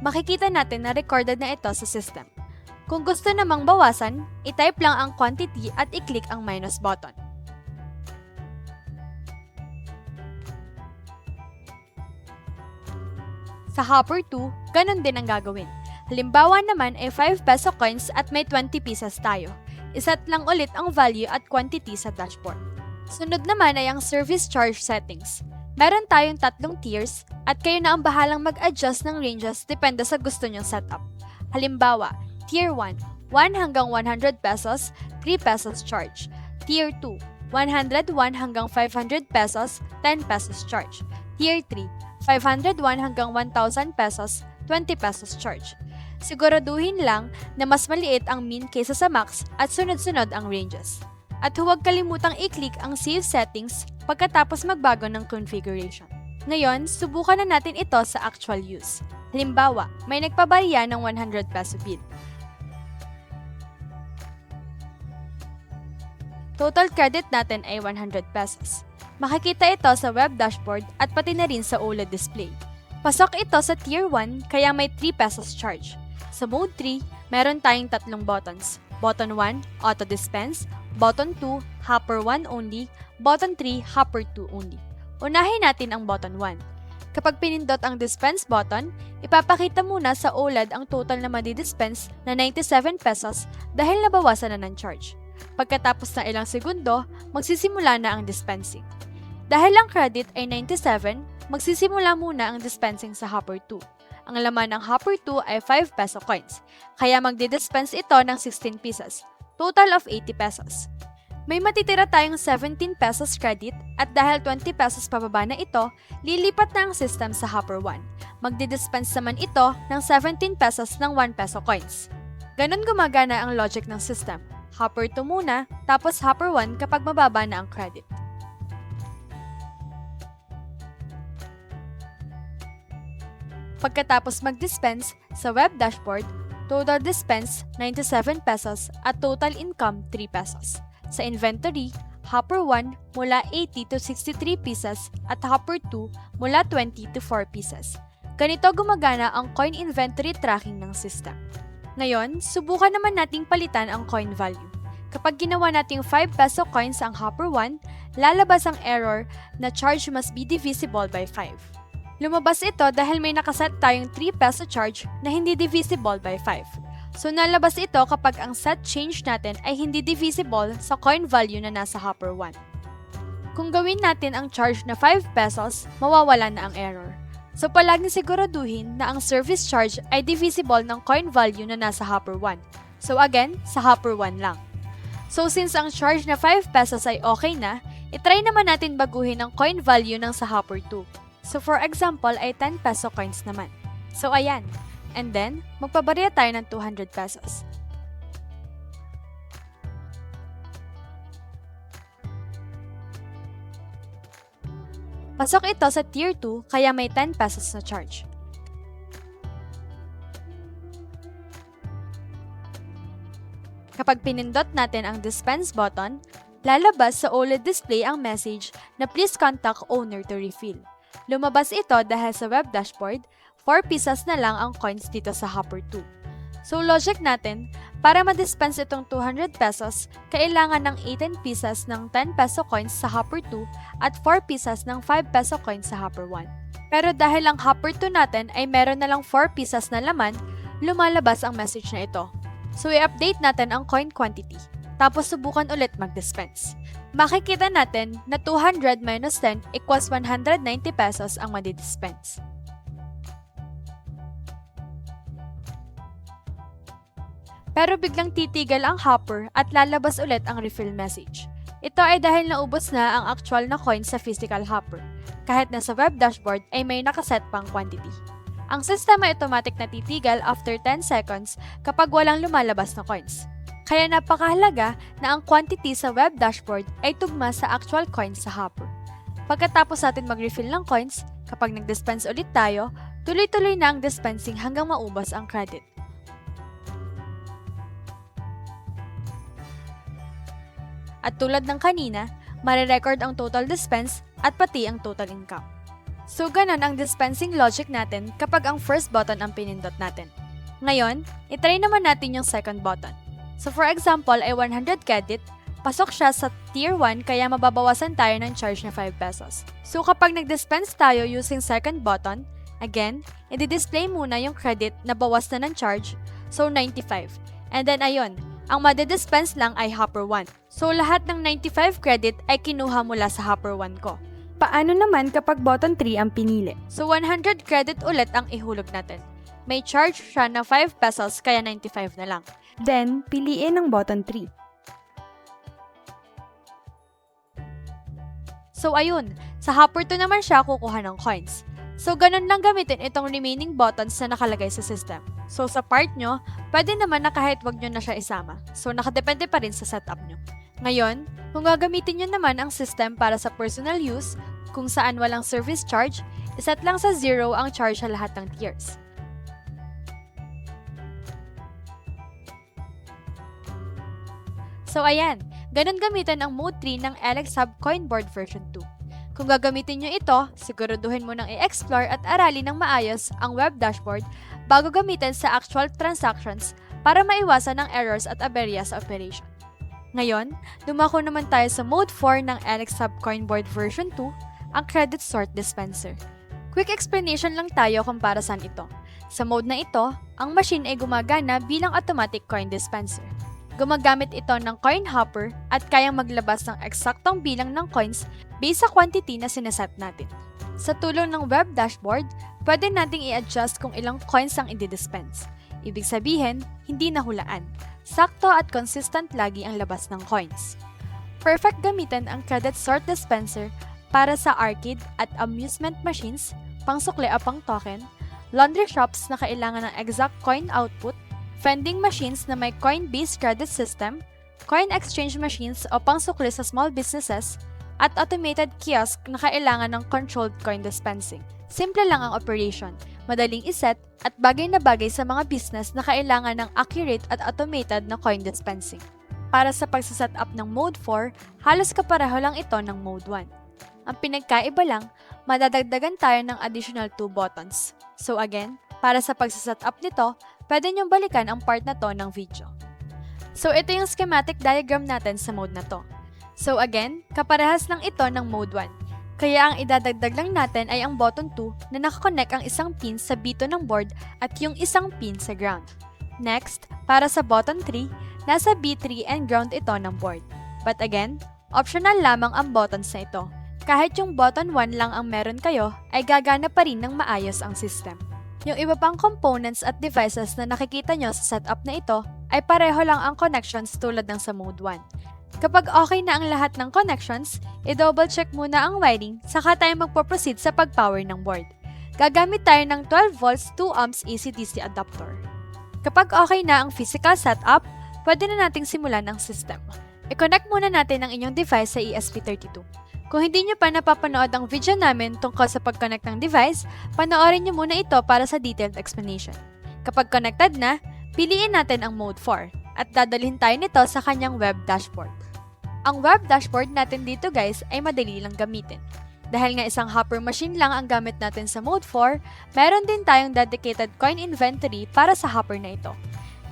Makikita natin na recorded na ito sa system. Kung gusto namang bawasan, i-type lang ang quantity at i-click ang minus button. Sa hopper 2, ganun din ang gagawin. Halimbawa naman ay 5 peso coins at may 20 pieces tayo. Iset lang ulit ang value at quantity sa dashboard. Sunod naman ay ang service charge settings. Meron tayong 3 tiers at kayo na ang bahalang mag-adjust ng ranges depende sa gusto nyong setup. Halimbawa, Tier 1, 1 hanggang 100 pesos, 3 pesos charge. Tier 2, 101 hanggang 500 pesos, 10 pesos charge. Tier 3, 501 hanggang 1,000 pesos, 20 pesos charge. Siguraduhin lang na mas maliit ang min kaysa sa max at sunod-sunod ang ranges. At huwag kalimutang i-click ang Save Settings pagkatapos magbago ng configuration. Ngayon, subukan na natin ito sa actual use. Halimbawa, may nagpabarya ng 100 peso bill. Total credit natin ay 100 pesos. Makikita ito sa web dashboard at pati na rin sa OLED display. Pasok ito sa Tier 1 kaya may 3 pesos charge. Sa Mode 3, meron tayong 3 buttons. Button 1, Auto Dispense. Button 2, Hopper 1 only. Button 3, Hopper 2 only. Unahin natin ang Button 1. Kapag pinindot ang Dispense button, ipapakita muna sa OLED ang total na madidispense na 97 pesos dahil nabawasan na ng charge. Pagkatapos ng ilang segundo, magsisimula na ang dispensing. Dahil ang credit ay 97, magsisimula muna ang dispensing sa Hopper 2. Ang laman ng Hopper 2 ay 5 peso coins, kaya magdidispense ito ng 16 pieces, total of 80 pesos. May matitira tayong 17 pesos credit at dahil 20 pesos pababa na ito, lilipat na ang system sa Hopper 1. Magdidispense naman ito ng 17 pesos ng 1 peso coins. Ganon gumagana ang logic ng system. Hopper 2 muna, tapos Hopper 1 kapag mababa na ang credit. Pagkatapos mag-dispense, sa web dashboard, total dispense 97 pesos at total income 3 pesos. Sa inventory, Hopper 1 mula 80 to 63 pieces at Hopper 2 mula 20 to 4 pieces. Ganito gumagana ang coin inventory tracking ng system. Ngayon, subukan naman nating palitan ang coin value. Kapag ginawa nating 5 peso coins ang Hopper 1, lalabas ang error na charge must be divisible by 5. Lumabas ito dahil may nakaset tayong 3 peso charge na hindi divisible by 5. So nalabas ito kapag ang set change natin ay hindi divisible sa coin value na nasa hopper 1. Kung gawin natin ang charge na 5 pesos, mawawala na ang error. So palaging siguraduhin na ang service charge ay divisible ng coin value na nasa hopper 1. So again, sa hopper 1 lang. So since ang charge na 5 pesos ay okay na, itry naman natin baguhin ang coin value ng sa hopper 2. So for example ay 10 peso coins naman. So ayan. And then, magpabarya tayo ng 200 pesos. Pasok ito sa Tier 2 kaya may 10 pesos na charge. Kapag pinindot natin ang dispense button, lalabas sa OLED display ang message na please contact owner to refill. Lumabas ito dahil sa web dashboard, 4 pieces na lang ang coins dito sa hopper 2. So logic natin, para ma-dispense itong 200 pesos, kailangan ng 18 pieces ng 10 peso coins sa hopper 2 at 4 pieces ng 5 peso coins sa hopper 1. Pero dahil ang hopper 2 natin ay meron na lang 4 pieces na laman, lumalabas ang message na ito. So i-update natin ang coin quantity, tapos subukan ulit mag-dispense. Makikita natin na 200 minus 10 equals 190 pesos ang madi-dispense. Pero biglang titigil ang hopper at lalabas ulit ang refill message. Ito ay dahil naubos na ang actual na coins sa physical hopper, kahit na sa web dashboard ay may nakaset pang quantity. Ang sistema ay automatic na titigil after 10 seconds kapag walang lumalabas na coins. Kaya napakahalaga na ang quantity sa web dashboard ay tugma sa actual coins sa hopper. Pagkatapos natin mag-refill ng coins, kapag nag-dispense ulit tayo, tuloy-tuloy na ang dispensing hanggang maubos ang credit. At tulad ng kanina, marirecord ang total dispense at pati ang total income. So ganon ang dispensing logic natin kapag ang first button ang pinindot natin. Ngayon, itry naman natin yung second button. So for example ay 100 credit, pasok siya sa tier 1 kaya mababawasan tayo ng charge na 5 pesos. So kapag nag-dispense tayo using second button, again, i-display muna yung credit na bawas na ng charge, so 95. And then ayun, ang madi-dispense lang ay hopper 1. So lahat ng 95 credit ay kinuha mula sa hopper 1 ko. Paano naman kapag button 3 ang pinili? So 100 credit ulit ang ihulog natin. May charge siya na 5 pesos kaya 95 na lang. Then, piliin ang button 3. So ayun, sa hopper 2 naman siya kukuha ng coins. So ganun lang gamitin itong remaining buttons na nakalagay sa system. So sa part nyo, pwede naman na kahit wag nyo na siya isama. So nakadepende pa rin sa setup nyo. Ngayon, kung gagamitin nyo naman ang system para sa personal use, kung saan walang service charge, iset lang sa 0 ang charge sa lahat ng tiers. So ayan, ganun gamitin ang Mode 3 ng LX Hub Coinboard version 2. Kung gagamitin nyo ito, siguraduhin mo nang i-explore at aralin ng maayos ang web dashboard bago gamitin sa actual transactions para maiwasan ang errors at aberya sa operation. Ngayon, dumako naman tayo sa Mode 4 ng LX Hub Coinboard version 2, ang Credit Sort Dispenser. Quick explanation lang tayo kung para saan ito. Sa mode na ito, ang machine ay gumagana bilang automatic coin dispenser. Gumagamit ito ng coin hopper at kayang maglabas ng eksaktong bilang ng coins based sa quantity na sineset natin. Sa tulong ng web dashboard, pwede nating i-adjust kung ilang coins ang i-dispense. Ibig sabihin, hindi nahulaan. Sakto at consistent lagi ang labas ng coins. Perfect gamitin ang Credit Sort Dispenser para sa arcade at amusement machines, pangsukli o pang token, laundry shops na kailangan ng exact coin output, vending machines na may coin-based credit system, coin exchange machines o pangsukli sa small businesses, at automated kiosk na kailangan ng controlled coin dispensing. Simple lang ang operation, madaling iset, at bagay na bagay sa mga business na kailangan ng accurate at automated na coin dispensing. Para sa pagsaset up ng Mode 4, halos kapareho lang ito ng Mode 1. Ang pinagkaiba lang, madadagdagan tayo ng additional 2 buttons. So again, para sa pagsaset up nito, pwede niyong balikan ang part na to ng video. So ito yung schematic diagram natin sa mode na to. So again, kaparehas lang ito ng mode 1. Kaya ang idadagdag lang natin ay ang button 2 na nakakonect ang isang pin sa bito ng board at yung isang pin sa ground. Next, para sa button 3, nasa B3 and ground ito ng board. But again, optional lamang ang buttons na ito. Kahit yung button 1 lang ang meron kayo, ay gagana pa rin ng maayos ang system. Yung iba pang components at devices na nakikita nyo sa setup na ito, ay pareho lang ang connections tulad ng sa mode 1. Kapag okay na ang lahat ng connections, i-double check muna ang wiring saka tayo magpo-proceed sa pag-power ng board. Gagamit tayo ng 12 volts 2 ohms AC-DC adapter. Kapag okay na ang physical setup, pwede na nating simulan ang system. I-connect muna natin ang inyong device sa ESP32. Kung hindi nyo pa napapanood ang video namin tungkol sa pag-connect ng device, panoorin nyo muna ito para sa detailed explanation. Kapag connected na, piliin natin ang Mode 4 at dadalhin tayo nito sa kanyang web dashboard. Ang web dashboard natin dito guys ay madali lang gamitin. Dahil nga isang Hopper machine lang ang gamit natin sa Mode 4, meron din tayong dedicated coin inventory para sa Hopper na ito.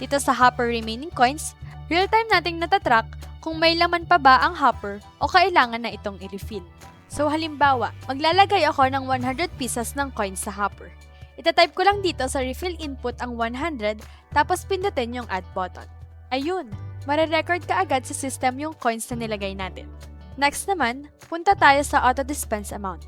Dito sa Hopper remaining coins, real-time nating natatrack kung may laman pa ba ang Hopper o kailangan na itong i-refill. So halimbawa, maglalagay ako ng 100 pieces ng coins sa Hopper. Itatype ko lang dito sa refill input ang 100 tapos pindutin yung add button. Ayun, mare-record ka agad sa system yung coins na nilagay natin. Next naman, punta tayo sa auto dispense amount.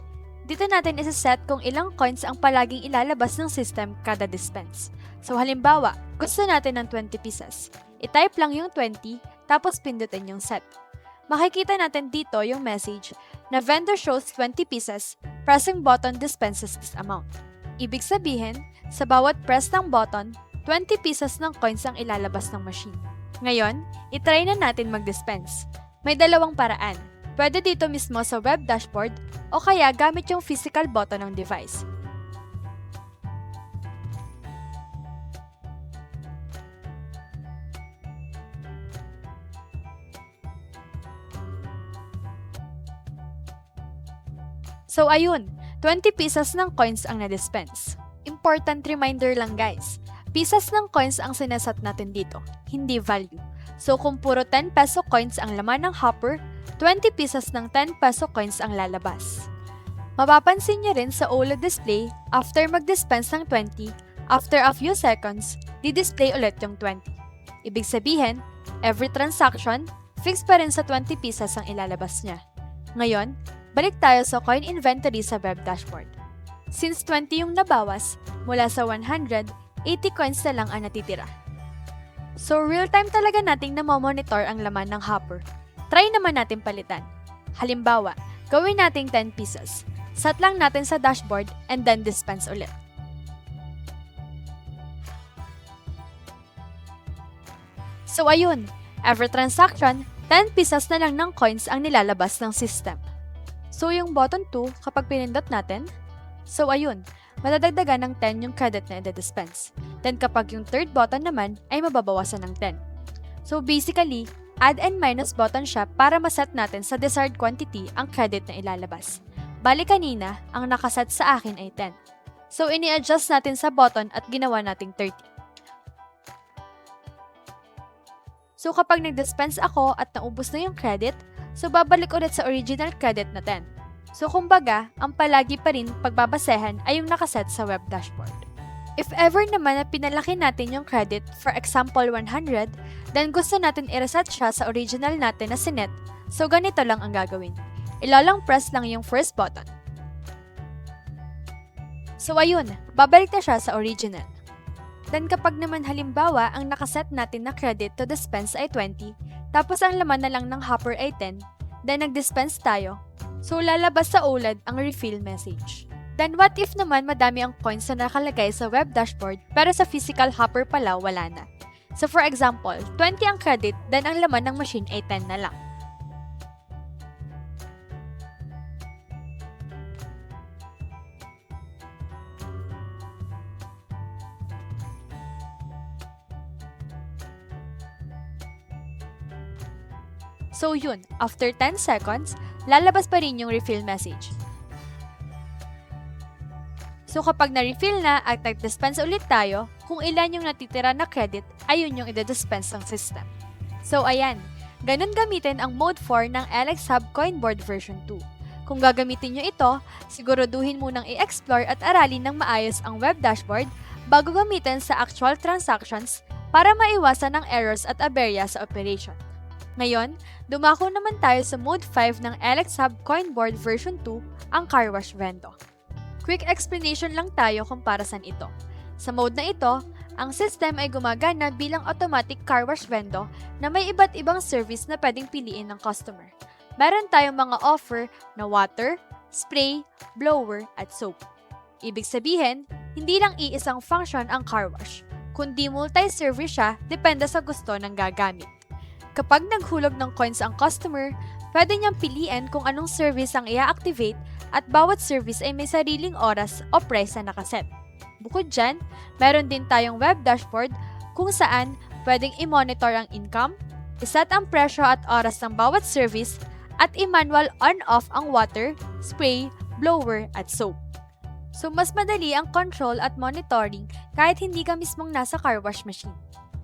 Dito natin isa-set kung ilang coins ang palaging ilalabas ng system kada dispense. So halimbawa, gusto natin ng 20 pieces. I-type lang yung 20, tapos pindutin yung set. Makikita natin dito yung message na vendor shows 20 pieces, pressing button dispenses this amount. Ibig sabihin, sa bawat press ng button, 20 pieces ng coins ang ilalabas ng machine. Ngayon, itry na natin mag-dispense. May dalawang paraan. Pwede dito mismo sa web dashboard o kaya gamit yung physical button ng device. So ayun, 20 pieces ng coins ang na-dispense. Important reminder lang guys, pieces ng coins ang sinasat natin dito, hindi value. So kung puro 10 peso coins ang laman ng Hopper, 20 pieces ng 10 peso coins ang lalabas. Mapapansin nyo rin sa OLED display, after mag-dispense ng 20, after a few seconds, di-display ulit yung 20. Ibig sabihin, every transaction, fixed pa rin sa 20 pieces ang ilalabas niya. Ngayon, balik tayo sa coin inventory sa web dashboard. Since 20 yung nabawas, mula sa 100, 80 coins na lang ang natitira. So real-time talaga nating namomonitor ang laman ng Hopper. Try naman natin palitan. Halimbawa, gawin nating 10 pieces. Set lang natin sa dashboard and then dispense ulit. So ayun, every transaction, 10 pieces na lang ng coins ang nilalabas ng system. So yung button 2, kapag pinindot natin, so ayun, madadagdagan ng 10 yung credit na i-dispense. Then kapag yung third button naman, ay mababawasan ng 10. So basically, add and minus button siya para maset natin sa desired quantity ang credit na ilalabas. Bali kanina, ang nakaset sa akin ay 10. So ini-adjust natin sa button at ginawa nating 30. So kapag nag-dispense ako at naubos na yung credit, so babalik ulit sa original credit na 10. So kumbaga, ang palagi pa rin pagbabasehan ay yung nakaset sa web dashboard. If ever naman na pinalaki natin yung credit, for example 100, then gusto natin i-reset siya sa original natin na sinet, so ganito lang ang gagawin. Ilalang press lang yung first button. So ayun, babalik na siya sa original. Then kapag naman halimbawa ang nakaset natin na credit to dispense ay 20, tapos ang laman na lang ng Hopper ay 10, then nag-dispense tayo, so lalabas sa OLED ang refill message. Then what if naman madami ang coins na nakalagay sa web dashboard pero sa physical Hopper pala wala na? So for example, 20 ang credit, then ang laman ng machine ay 10 na lang. So yun, after 10 seconds, lalabas pa rin yung refill message. So kapag na-refill na at nag-dispense ulit tayo, kung ilan yung natitira na credit, ayun yung i-dispense ng system. So ayan, ganun gamitin ang Mode 4 ng LX Hub Coinboard version 2. Kung gagamitin nyo ito, siguraduhin munang i-explore at aralin ng maayos ang web dashboard bago gamitin sa actual transactions para maiwasan ang errors at aberya sa operation. Ngayon, dumako naman tayo sa Mode 5 ng LX Hub Coinboard version 2, ang Car Wash Vendo. Quick explanation lang tayo kung para saan ito. Sa mode na ito, ang system ay gumagana bilang automatic car wash vendo na may iba't ibang service na pwedeng piliin ng customer. Meron tayong mga offer na water, spray, blower, at soap. Ibig sabihin, hindi lang iisang function ang car wash, kundi multi-service siya depende sa gusto ng gagamit. Kapag naghulog ng coins ang customer, pwede niyang piliin kung anong service ang i-activate at bawat service ay may sariling oras o price na nakaset. Bukod dyan, meron din tayong web dashboard kung saan pwedeng i-monitor ang income, iset ang presyo at oras ng bawat service, at i-manual on-off ang water, spray, blower, at soap. So mas madali ang control at monitoring kahit hindi ka mismong nasa car wash machine.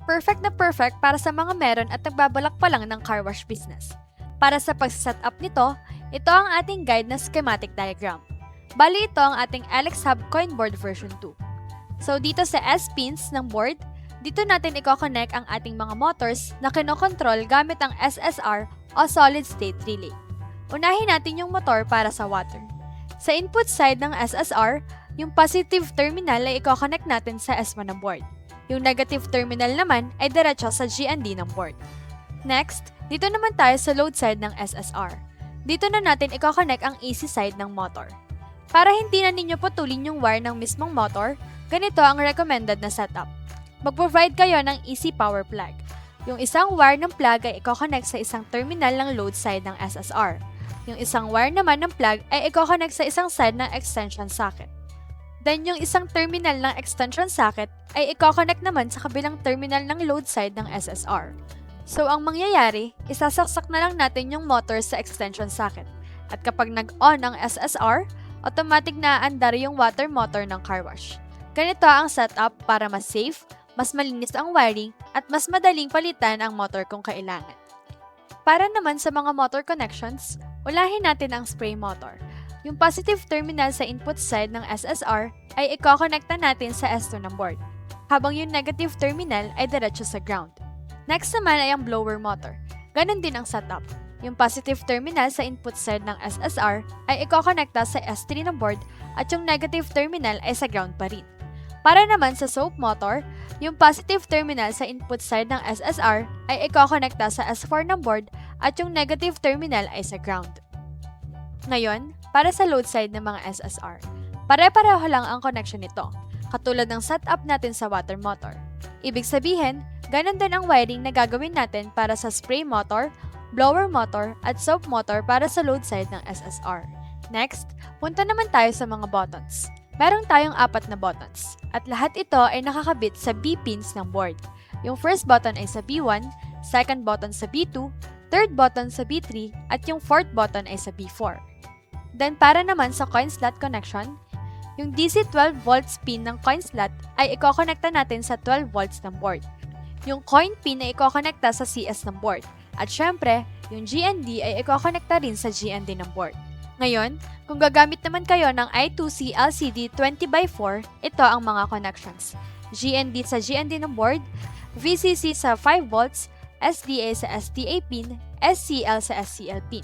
Perfect na perfect para sa mga meron at nagbabalak pa lang ng car wash business. Para sa pag-set up nito, ito ang ating guide na schematic diagram. Bali ito ang ating LX Hub Coinboard version 2. So dito sa S-pins ng board, dito natin i-connect ang ating mga motors na kinokontrol gamit ang SSR o Solid State Relay. Unahin natin yung motor para sa water. Sa input side ng SSR, yung positive terminal ay i-connect natin sa S1 ng board. Yung negative terminal naman ay diretso sa GND ng board. Next, dito naman tayo sa load side ng SSR. Dito na natin i-connect ang AC side ng motor. Para hindi na ninyo putulin yung wire ng mismong motor, ganito ang recommended na setup. Mag-provide kayo ng AC power plug. Yung isang wire ng plug ay i-connect sa isang terminal ng load side ng SSR. Yung isang wire naman ng plug ay i-connect sa isang side ng extension socket. Then yung isang terminal ng extension socket ay i-connect naman sa kabilang terminal ng load side ng SSR. So ang mangyayari, isasaksak na lang natin yung motor sa extension socket. At kapag nag-on ang SSR, automatic na aandar yung water motor ng car wash. Ganito ang setup para mas safe, mas malinis ang wiring, at mas madaling palitan ang motor kung kailangan. Para naman sa mga motor connections, ulahin natin ang spray motor. Yung positive terminal sa input side ng SSR ay i-connecta natin sa S2 ng board, habang yung negative terminal ay diretso sa ground. Next naman ay ang blower motor. Ganon din ang setup. Yung positive terminal sa input side ng SSR ay i-connecta sa S3 ng board at yung negative terminal ay sa ground pa rin. Para naman sa soap motor, yung positive terminal sa input side ng SSR ay i-connecta sa S4 ng board at yung negative terminal ay sa ground. Ngayon, para sa load side ng mga SSR, pare-pareho lang ang connection nito, katulad ng setup natin sa water motor. Ibig sabihin, ganon din ang wiring na gagawin natin para sa spray motor, blower motor, at soap motor para sa load side ng SSR. Next, punta naman tayo sa mga buttons. Meron tayong 4 na buttons, at lahat ito ay nakakabit sa B-pins ng board. Yung first button ay sa B1, second button sa B2, third button sa B3, at yung fourth button ay sa B4. Then para naman sa coin slot connection, yung DC 12 volts pin ng coin slot ay i-connecta natin sa 12 volts ng board. Yung coin pin ay i-connecta sa CS ng board. At syempre, yung GND ay i-connecta rin sa GND ng board. Ngayon, kung gagamit naman kayo ng I2C LCD 20x4, ito ang mga connections. GND sa GND ng board, VCC sa 5 volts, SDA sa SDA pin, SCL sa SCL pin.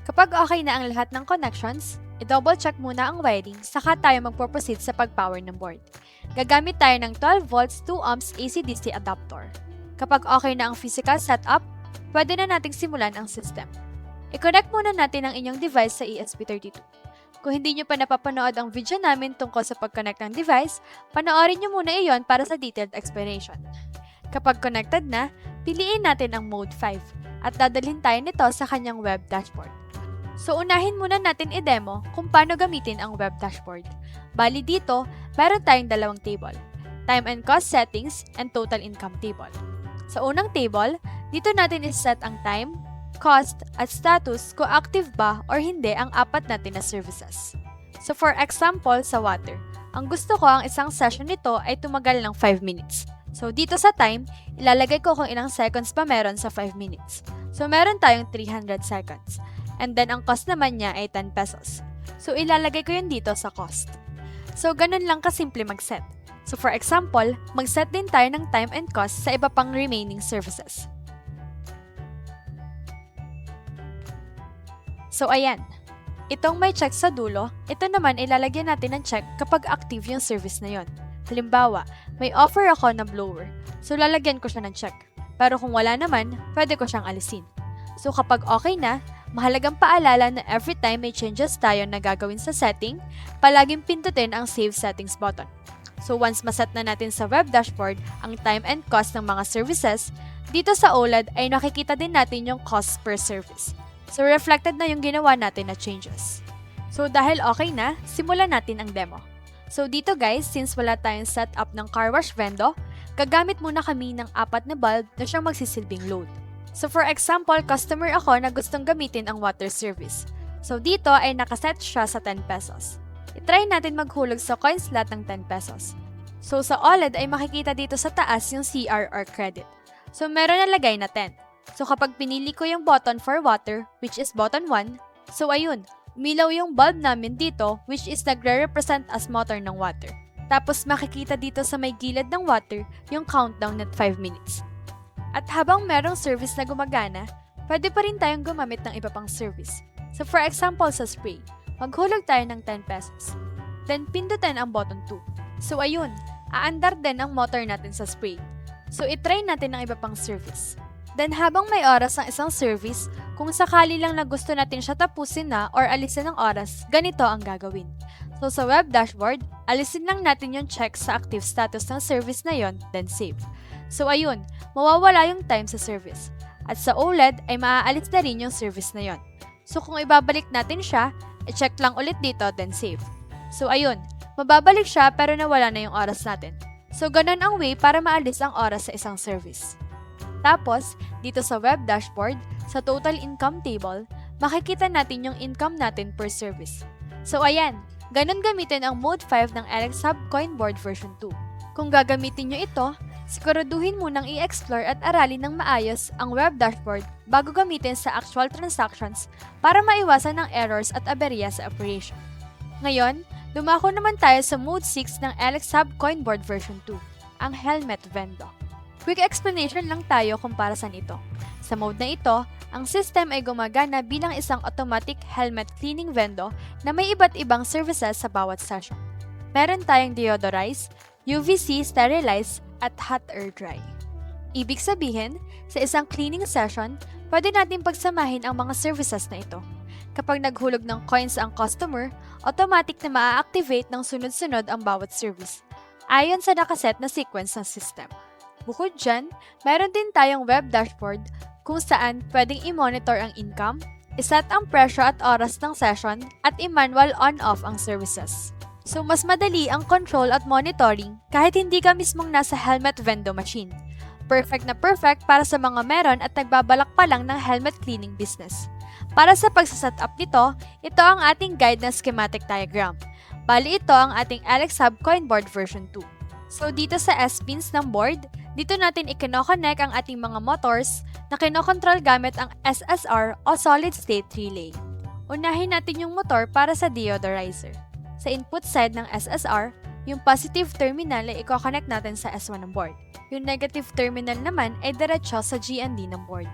Kapag okay na ang lahat ng connections, i-double check muna ang wiring saka tayo magpo-proceed sa pag-power ng board. Gagamit tayo ng 12 volts 2 ohms AC-DC adapter. Kapag okay na ang physical setup, pwede na nating simulan ang system. I-connect muna natin ang inyong device sa ESP32. Kung hindi nyo pa napapanood ang video namin tungkol sa pag-connect ng device, panoorin nyo muna iyon para sa detailed explanation. Kapag connected na, piliin natin ang Mode 5 at dadalhin tayo nito sa kanyang web dashboard. So unahin muna natin i-demo kung paano gamitin ang web dashboard. Bali dito, meron tayong dalawang table, time and cost settings and total income table. Sa unang table, dito natin iset ang time, cost, at status kung active ba or hindi ang 4 natin na services. So for example, sa water, ang gusto ko ang isang session nito ay tumagal ng 5 minutes. So dito sa time, ilalagay ko kung ilang seconds pa meron sa 5 minutes. So meron tayong 300 seconds. And then ang cost naman niya ay 10 pesos. So ilalagay ko yun dito sa cost. So ganun lang kasimple mag-set. So for example, mag-set din tayo ng time and cost sa iba pang remaining services. So ayan, itong may check sa dulo, ito naman ilalagyan natin ng check kapag active yung service na yon. Halimbawa, may offer ako na blower, so lalagyan ko siya ng check. Pero kung wala naman, pwede ko siyang alisin. So kapag okay na, mahalagang paalala na every time may changes tayo na gagawin sa setting, palaging pindutin ang Save Settings button. So once maset na natin sa web dashboard ang time and cost ng mga services, dito sa OLED ay nakikita din natin yung cost per service. So reflected na yung ginawa natin na changes. So dahil okay na, simulan natin ang demo. So dito guys, since wala tayong setup ng car wash vendo, gagamit muna kami ng 4 na bulb na siyang magsisilbing load. So for example, customer ako na gustong gamitin ang water service. So dito ay nakaset siya sa 10 pesos. I-try natin maghulog sa coin slot ng 10 pesos. So sa OLED ay makikita dito sa taas yung CR or credit. So meron na lagay na 10. So kapag pinili ko yung button for water, which is button 1, so ayun, umilaw yung bulb namin dito which is nagre-represent as motor ng water. Tapos makikita dito sa may gilid ng water yung countdown at 5 minutes. At habang merong service na gumagana, pwede pa rin tayong gumamit ng iba pang service. So for example sa spray, maghulog tayo ng 10 pesos. Then pindutin ang button 2. So ayun, aandar din ang motor natin sa spray. So itry natin ang iba pang service. Then habang may oras ang isang service, kung sakali lang na gusto natin siya tapusin na or alisin ng oras, ganito ang gagawin. So sa web dashboard, alisin lang natin yung check sa active status ng service na yon, then save. So ayun, mawawala yung time sa service. At sa OLED ay maaalis na rin yung service na yon. So kung ibabalik natin siya, i-check lang ulit dito, then save. So ayun, mababalik siya pero nawala na yung oras natin. So ganun ang way para maalis ang oras sa isang service. Tapos, dito sa web dashboard, sa total income table, makikita natin yung income natin per service. So ayan, ganun gamitin ang Mode 5 ng Alex Hub Coinboard version 2. Kung gagamitin nyo ito, siguraduhin munang i-explore at aralin ng maayos ang web dashboard bago gamitin sa actual transactions para maiwasan ng errors at aberya sa operation. Ngayon, dumako naman tayo sa Mode 6 ng Alex Hub Coinboard version 2, ang Helmet Vendo. Quick explanation lang tayo kung para saan ito. Sa mode na ito, ang system ay gumagana bilang isang automatic helmet cleaning vendo na may iba't ibang services sa bawat session. Meron tayong deodorize, UVC sterilize, at hot air dry. Ibig sabihin, sa isang cleaning session, pwede natin pagsamahin ang mga services na ito. Kapag naghulog ng coins ang customer, automatic na maa-activate ng sunod-sunod ang bawat service, ayon sa nakaset na sequence ng system. Bukod dyan, meron din tayong web dashboard kung saan pwedeng i-monitor ang income, iset ang presyo at oras ng session, at i-manual on-off ang services. So mas madali ang control at monitoring kahit hindi ka mismong nasa helmet vendo machine. Perfect na perfect para sa mga meron at nagbabalak pa lang ng helmet cleaning business. Para sa pagsaset up nito, ito ang ating guide na schematic diagram. Bali ito ang ating Alex Hub Coinboard version 2. So dito sa S-pins ng board, dito natin i-connect ang ating mga motors na kinokontrol gamit ang SSR o Solid State Relay. Unahin natin yung motor para sa deodorizer. Sa input side ng SSR, yung positive terminal ay i-connect natin sa S1 ng board. Yung negative terminal naman ay diretso sa GND ng board.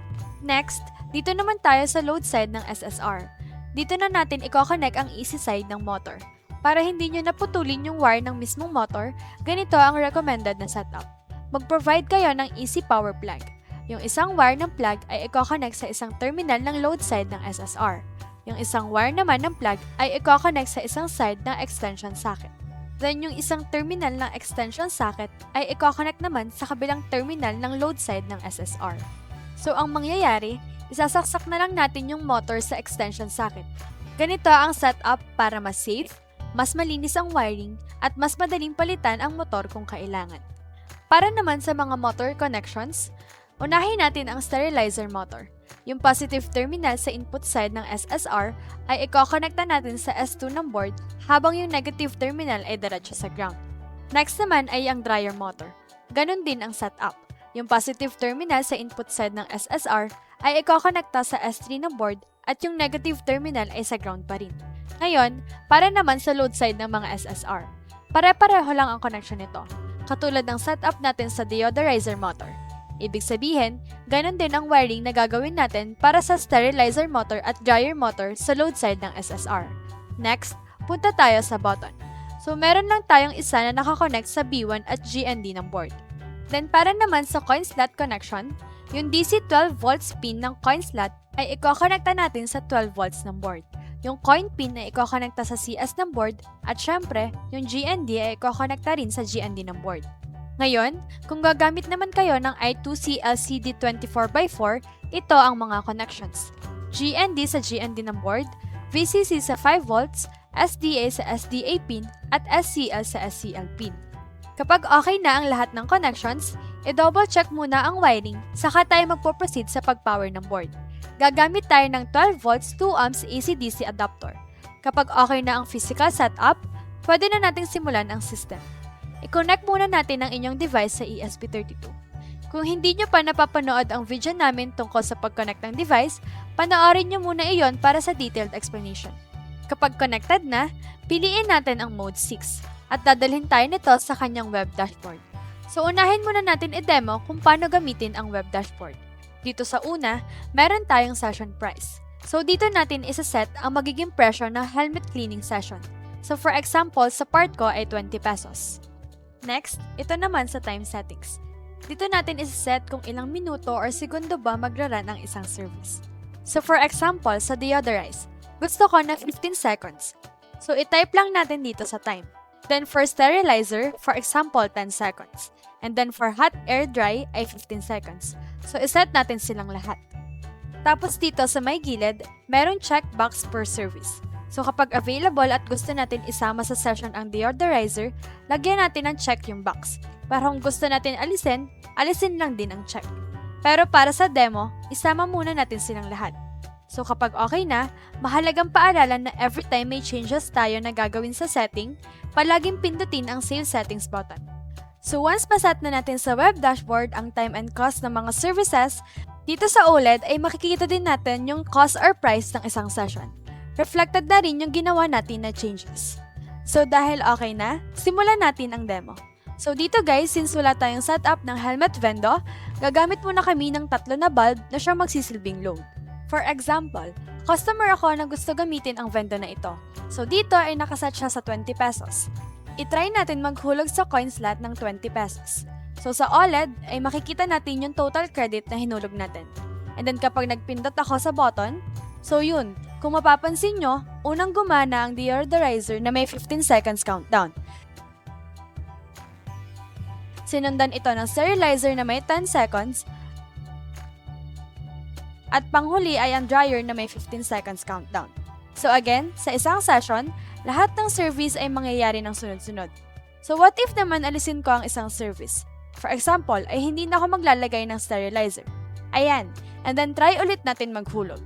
Next, dito naman tayo sa load side ng SSR. Dito na natin i-connect ang easy side ng motor. Para hindi nyo naputulin yung wire ng mismong motor, ganito ang recommended na setup. Mag-provide kayo ng easy power plug. Yung isang wire ng plug ay i-connect sa isang terminal ng load side ng SSR. Yung isang wire naman ng plug ay i-connect sa isang side ng extension socket. Then yung isang terminal ng extension socket ay i-connect naman sa kabilang terminal ng load side ng SSR. So ang mangyayari, isasaksak na lang natin yung motor sa extension socket. Ganito ang setup para mas safe, mas malinis ang wiring, at mas madaling palitan ang motor kung kailangan. Para naman sa mga motor connections, unahin natin ang sterilizer motor. Yung positive terminal sa input side ng SSR ay i-connecta natin sa S2 ng board habang yung negative terminal ay diretso sa ground. Next naman ay ang dryer motor. Ganon din ang setup. Yung positive terminal sa input side ng SSR ay i-connecta sa S3 ng board at yung negative terminal ay sa ground pa rin. Ngayon, para naman sa load side ng mga SSR. Pare-pareho lang ang connection nito. katulad ng setup natin sa deodorizer motor. Ibig sabihin, ganun din ang wiring na gagawin natin para sa sterilizer motor at dryer motor sa load side ng SSR. Next, punta tayo sa button. So meron lang tayong isa na nakakonect sa B1 at GND ng board. Then para naman sa coin slot connection, yung DC 12 volts pin ng coin slot ay ikokonekta natin sa 12 volts ng board. Yung coin pin ay ikokonekta sa CS ng board at syempre, yung GND ay ikokonekta rin sa GND ng board. Ngayon, kung gagamit naman kayo ng I2C LCD 24x4, ito ang mga connections. GND sa GND ng board, VCC sa 5 volts, SDA sa SDA pin, at SCL sa SCL pin. Kapag okay na ang lahat ng connections, i-double check muna ang wiring, saka tayo magpo-proceed sa pag-power ng board. Gagamit tayo ng 12 volts 2 ohms AC-DC adapter. Kapag okay na ang physical setup, pwede na nating simulan ang system. I-connect muna natin ang inyong device sa ESP32. Kung hindi nyo pa napapanood ang video namin tungkol sa pag-connect ng device, panoorin nyo muna iyon para sa detailed explanation. Kapag connected na, piliin natin ang Mode 6 at dadalhin tayo nito sa kanyang web dashboard. So unahin muna natin i-demo kung paano gamitin ang web dashboard. Dito sa una, meron tayong session price. So dito natin isa-set ang magiging presyo ng helmet cleaning session. So for example, sa part ko ay 20 pesos. Next, ito naman sa time settings. Dito natin isa-set kung ilang minuto or segundo ba magra-run ang isang service. So for example, sa deodorize, gusto ko na 15 seconds. So i-type lang natin dito sa time. Then for sterilizer, for example, 10 seconds. And then for hot air dry ay 15 seconds. So iset natin silang lahat. Tapos dito sa may gilid, meron checkbox per service. So kapag available at gusto natin isama sa session ang deodorizer, lagyan natin ng check yung box. Para kung gusto natin alisin, alisin lang din ang check. Pero para sa demo, isama muna natin silang lahat. So kapag okay na, mahalagang paaralan na every time may changes tayo na gagawin sa setting, palaging pindutin ang Save Settings button. So once maset na natin sa web dashboard ang time and cost ng mga services, dito sa OLED ay makikita din natin yung cost or price ng isang session. Reflected na rin yung ginawa natin na changes. So dahil okay na, simulan natin ang demo. So dito guys, since wala tayong setup ng helmet vendo, gagamit muna kami ng 3 na bulb na siyang magsisilbing load. For example, customer ako na gusto gamitin ang vendo na ito. So dito ay nakaset siya sa 20 pesos. I-try natin maghulog sa coin slot ng 20 pesos. So sa OLED ay makikita natin yung total credit na hinulog natin. And then kapag nagpindot ako sa button, so yun, kung mapapansin nyo, unang gumana ang deodorizer na may 15 seconds countdown. Sinundan ito ng sterilizer na may 10 seconds. At panghuli ay ang dryer na may 15 seconds countdown. So again, sa isang session, lahat ng service ay mangyayari ng sunod-sunod. So what if naman alisin ko ang isang service? For example, ay hindi na ako maglalagay ng sterilizer. Ayan, and then try ulit natin maghulog.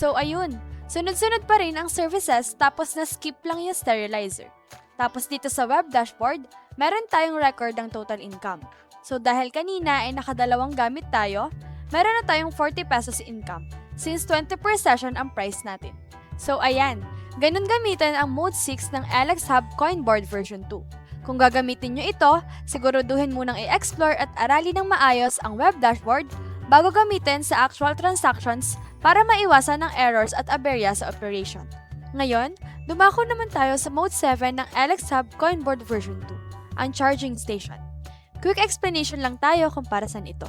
So ayun, sunod-sunod pa rin ang services tapos na-skip lang yung sterilizer. Tapos dito sa web dashboard, meron tayong record ng total income. So dahil kanina ay nakadalawang gamit tayo, meron na tayong 40 pesos income since 20 per session ang price natin. So ayan, ganun gamitin ang Mode 6 ng Alex Hub Coinboard version 2. Kung gagamitin nyo ito, siguraduhin munang i-explore at aralin ng maayos ang web dashboard bago gamitin sa actual transactions para maiwasan ng errors at aberya sa operation. Ngayon, dumako naman tayo sa Mode 7 ng Alex Hub Coinboard version 2, ang charging station. Quick explanation lang tayo kung para saan ito.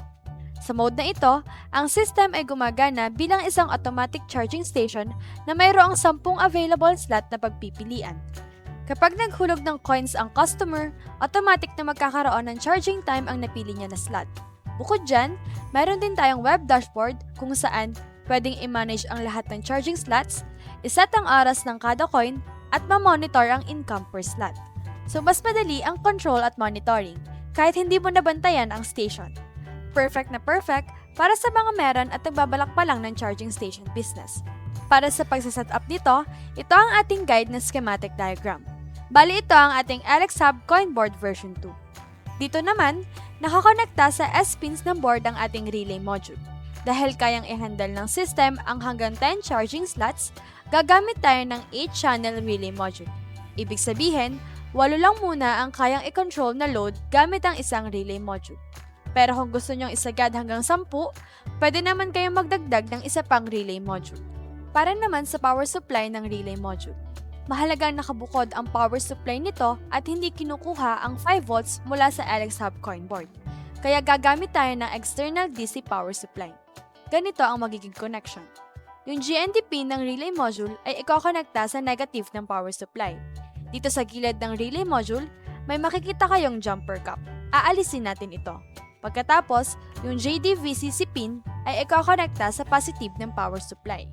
Sa mode na ito, ang system ay gumagana bilang isang automatic charging station na mayroong 10 available slot na pagpipilian. Kapag naghulog ng coins ang customer, automatic na magkakaroon ng charging time ang napili niya na slot. Bukod dyan, mayroon din tayong web dashboard kung saan pwedeng i-manage ang lahat ng charging slots, iset ang oras ng kada coin, at ma-monitor ang income per slot. So mas madali ang control at monitoring kahit hindi mo nabantayan ang station. Perfect na perfect para sa mga meron at nagbabalak pa lang ng charging station business. Para sa pagsaset-up dito, ito ang ating guide na schematic diagram. Bali ito ang ating Alex Hub Coinboard version 2. Dito naman, nakakonekta sa S-pins ng board ang ating relay module. Dahil kayang i-handle ng system ang hanggang 10 charging slots, gagamit tayo ng 8-channel relay module. Ibig sabihin, 8 lang muna ang kayang i-control na load gamit ang isang relay module. Pero kung gusto nyong isagad hanggang 10, pwede naman kayong magdagdag ng isa pang relay module. Para naman sa power supply ng relay module. Mahalagang nakabukod ang power supply nito at hindi kinukuha ang 5 volts mula sa LX Hub coin board. Kaya gagamit tayo ng external DC power supply. Ganito ang magiging connection. Yung GND pin ng relay module ay ikokonekta sa negative ng power supply. Dito sa gilid ng relay module, may makikita kayong jumper cap. Aalisin natin ito. Pagkatapos, yung JD-VCC pin ay ikokonekta sa positive ng power supply.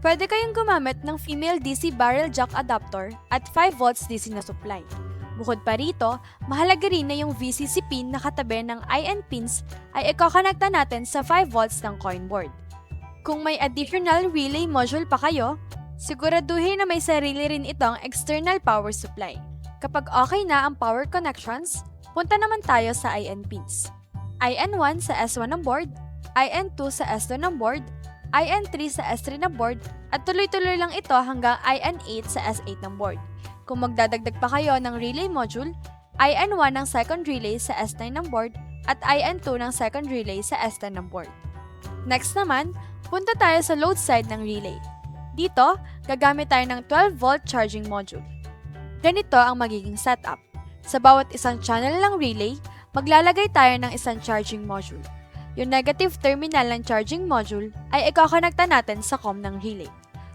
Pwede kayong gumamit ng female DC barrel jack adapter at 5 volts DC na supply. Bukod pa rito, mahalaga rin na yung VCC pin na katabi ng IN pins ay ikokonekta natin sa 5 volts ng coin board. Kung may additional relay module pa kayo, siguraduhin na may sarili rin itong external power supply. Kapag okay na ang power connections, punta naman tayo sa IN pins. IN1 sa S1 ng board, IN2 sa S2 ng board, IN3 sa S3 ng board, at tuloy-tuloy lang ito hanggang IN8 sa S8 ng board. Kung magdadagdag pa kayo ng relay module, IN1 ng second relay sa S9 ng board at IN2 ng second relay sa S10 ng board. Next naman, punta tayo sa load side ng relay. Dito, gagamit tayo ng 12-volt charging module. Ganito ang magiging setup. Sa bawat isang channel ng relay, maglalagay tayo ng isang charging module. Yung negative terminal ng charging module ay ikokonekta natin sa COM ng relay.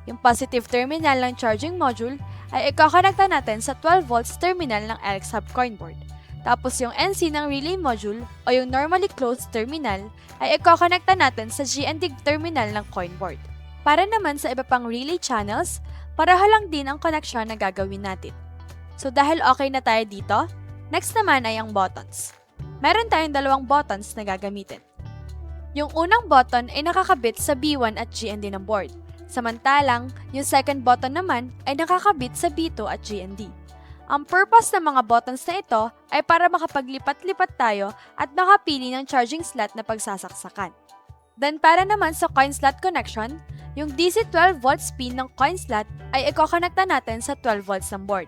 Yung positive terminal ng charging module ay ikokonekta natin sa 12 volts terminal ng LX Hub coin board. Tapos yung NC ng relay module o yung normally closed terminal ay ikokonekta natin sa GND terminal ng coin board. Para naman sa iba pang relay channels, pareho lang din ang connection na gagawin natin. So dahil okay na tayo dito, next naman ay ang buttons. Meron tayong dalawang buttons na gagamitin. Yung unang button ay nakakabit sa B1 at GND ng board. Samantalang, yung second button naman ay nakakabit sa B2 at GND. Ang purpose ng mga buttons na ito ay para makapaglipat-lipat tayo at makapili ng charging slot na pagsasaksakan. Then para naman sa coin slot connection, yung DC 12 volts pin ng coin slot ay ikokonekta natin sa 12 volts ng board.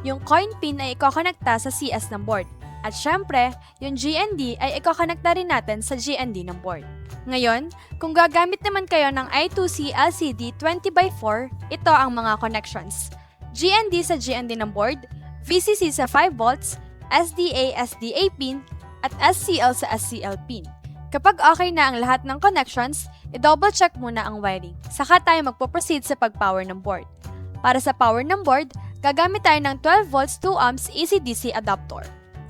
Yung coin pin ay ikokonekta sa CS ng board. At syempre, yung GND ay ikokonekta rin natin sa GND ng board. Ngayon, kung gagamit naman kayo ng I2C LCD 20x4, ito ang mga connections. GND sa GND ng board, VCC sa 5 volts, SDA pin, at SCL sa SCL pin. Kapag okay na ang lahat ng connections, i-double check muna ang wiring. Saka tayo magpo-proceed sa pag-power ng board. Para sa power ng board, gagamit tayo ng 12 volts 2 amps AC-DC adapter.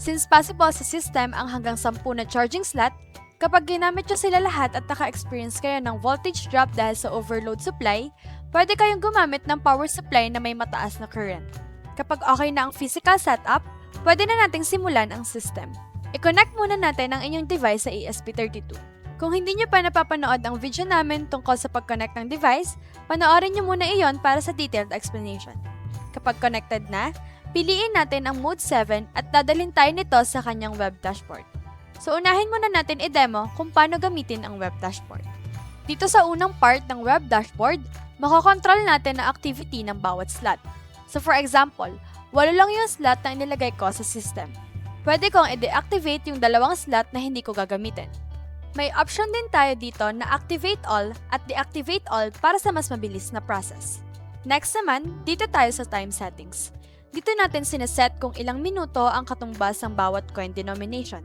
Since possible sa system ang hanggang 10 na charging slot, kapag ginamit nyo sila lahat at naka-experience kayo ng voltage drop dahil sa overload supply, pwede kayong gumamit ng power supply na may mataas na current. Kapag okay na ang physical setup, pwede na nating simulan ang system. I-connect muna natin ang inyong device sa ESP32. Kung hindi nyo pa napapanood ang video namin tungkol sa pag-connect ng device, panoorin nyo muna iyon para sa detailed explanation. Kapag connected na, piliin natin ang Mode 7 at dadalhin tayo nito sa kanyang web dashboard. So unahin muna natin i-demo kung paano gamitin ang web dashboard. Dito sa unang part ng web dashboard, makokontrol natin ang activity ng bawat slot. So for example, 8 lang yung slot na inilagay ko sa system. Pwede kong i-deactivate yung 2 slot na hindi ko gagamitin. May option din tayo dito na activate all at deactivate all para sa mas mabilis na process. Next naman, dito tayo sa time settings. Dito natin sineset kung ilang minuto ang katumbas ng bawat coin denomination.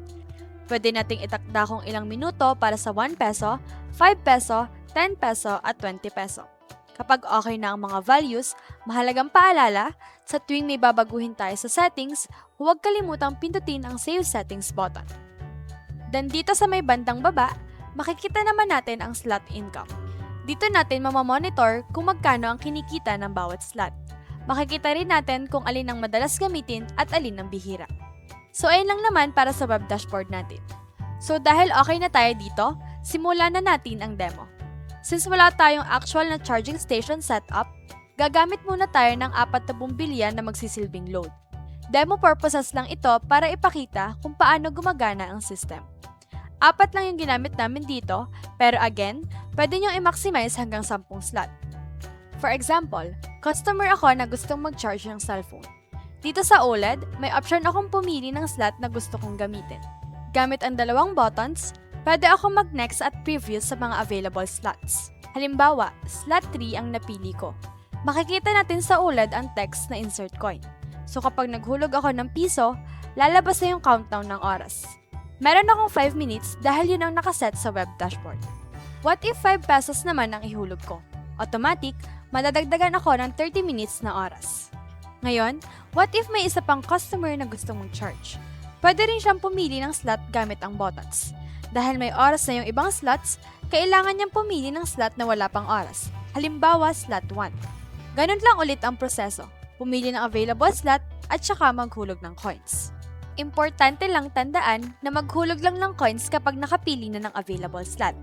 Pwede nating itakda kung ilang minuto para sa 1 peso, 5 peso, 10 peso at 20 peso. Kapag okay na ang mga values, mahalagang paalala, sa tuwing may babaguhin tayo sa settings, huwag kalimutang pindutin ang Save Settings button. Then dito sa may bandang baba, makikita naman natin ang slot income. Dito natin mamamonitor kung magkano ang kinikita ng bawat slot. Makikita rin natin kung alin ang madalas gamitin at alin ang bihira. So ayun lang naman para sa web dashboard natin. So dahil okay na tayo dito, simulan na natin ang demo. Since wala tayong actual na charging station setup, gagamit muna tayo ng 4 na bumbilya na magsisilbing load. Demo purposes lang ito para ipakita kung paano gumagana ang system. 4 lang yung ginamit namin dito, pero again, pwede nyo i-maximize hanggang 10 slot. For example, customer ako na gustong mag-charge ng cellphone. Dito sa OLED, may option akong pumili ng slot na gusto kong gamitin. Gamit ang dalawang buttons, pwede ako mag-next at preview sa mga available slots. Halimbawa, slot 3 ang napili ko. Makikita natin sa OLED ang text na insert coin. So kapag naghulog ako ng piso, lalabas na yung countdown ng oras. Meron akong 5 minutes dahil yun ang nakaset sa web dashboard. What if 5 pesos naman ang ihulog ko? Automatic, madadagdagan ako ng 30 minutes na oras. Ngayon, what if may isa pang customer na gustong mag-charge? Pwede rin siyang pumili ng slot gamit ang buttons. Dahil may oras na yung ibang slots, kailangan niyang pumili ng slot na wala pang oras. Halimbawa, slot 1. Ganun lang ulit ang proseso. Pumili ng available slot at saka maghulog ng coins. Importante lang tandaan na maghulog lang ng coins kapag nakapili na ng available slot.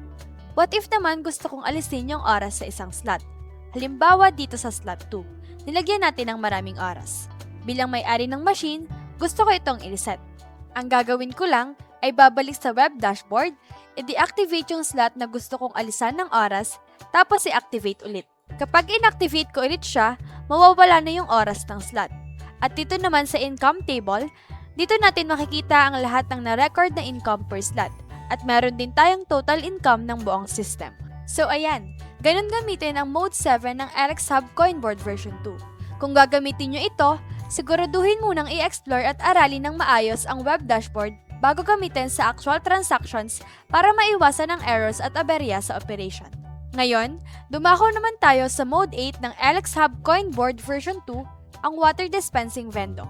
What if naman gusto kong alisin yung oras sa isang slot? Halimbawa dito sa slot 2, nilagyan natin ng maraming oras. Bilang may-ari ng machine, gusto ko itong i-reset. Ang gagawin ko lang ay babalik sa web dashboard, i-deactivate yung slot na gusto kong alisan ng oras, tapos i-activate ulit. Kapag inactivate ko ulit siya, mawawala na yung oras ng slot. At dito naman sa income table, dito natin makikita ang lahat ng na-record na income per slot. At meron din tayong total income ng buong system. So ayan, ganun gamitin ang Mode 7 ng Alex Hub Coinboard version 2. Kung gagamitin nyo ito, siguraduhin munang i-explore at aralin ng maayos ang web dashboard bago gamitin sa actual transactions para maiwasan ang errors at aberya sa operation. Ngayon, dumako naman tayo sa Mode 8 ng Alex Hub Coinboard version 2, ang water dispensing vendor.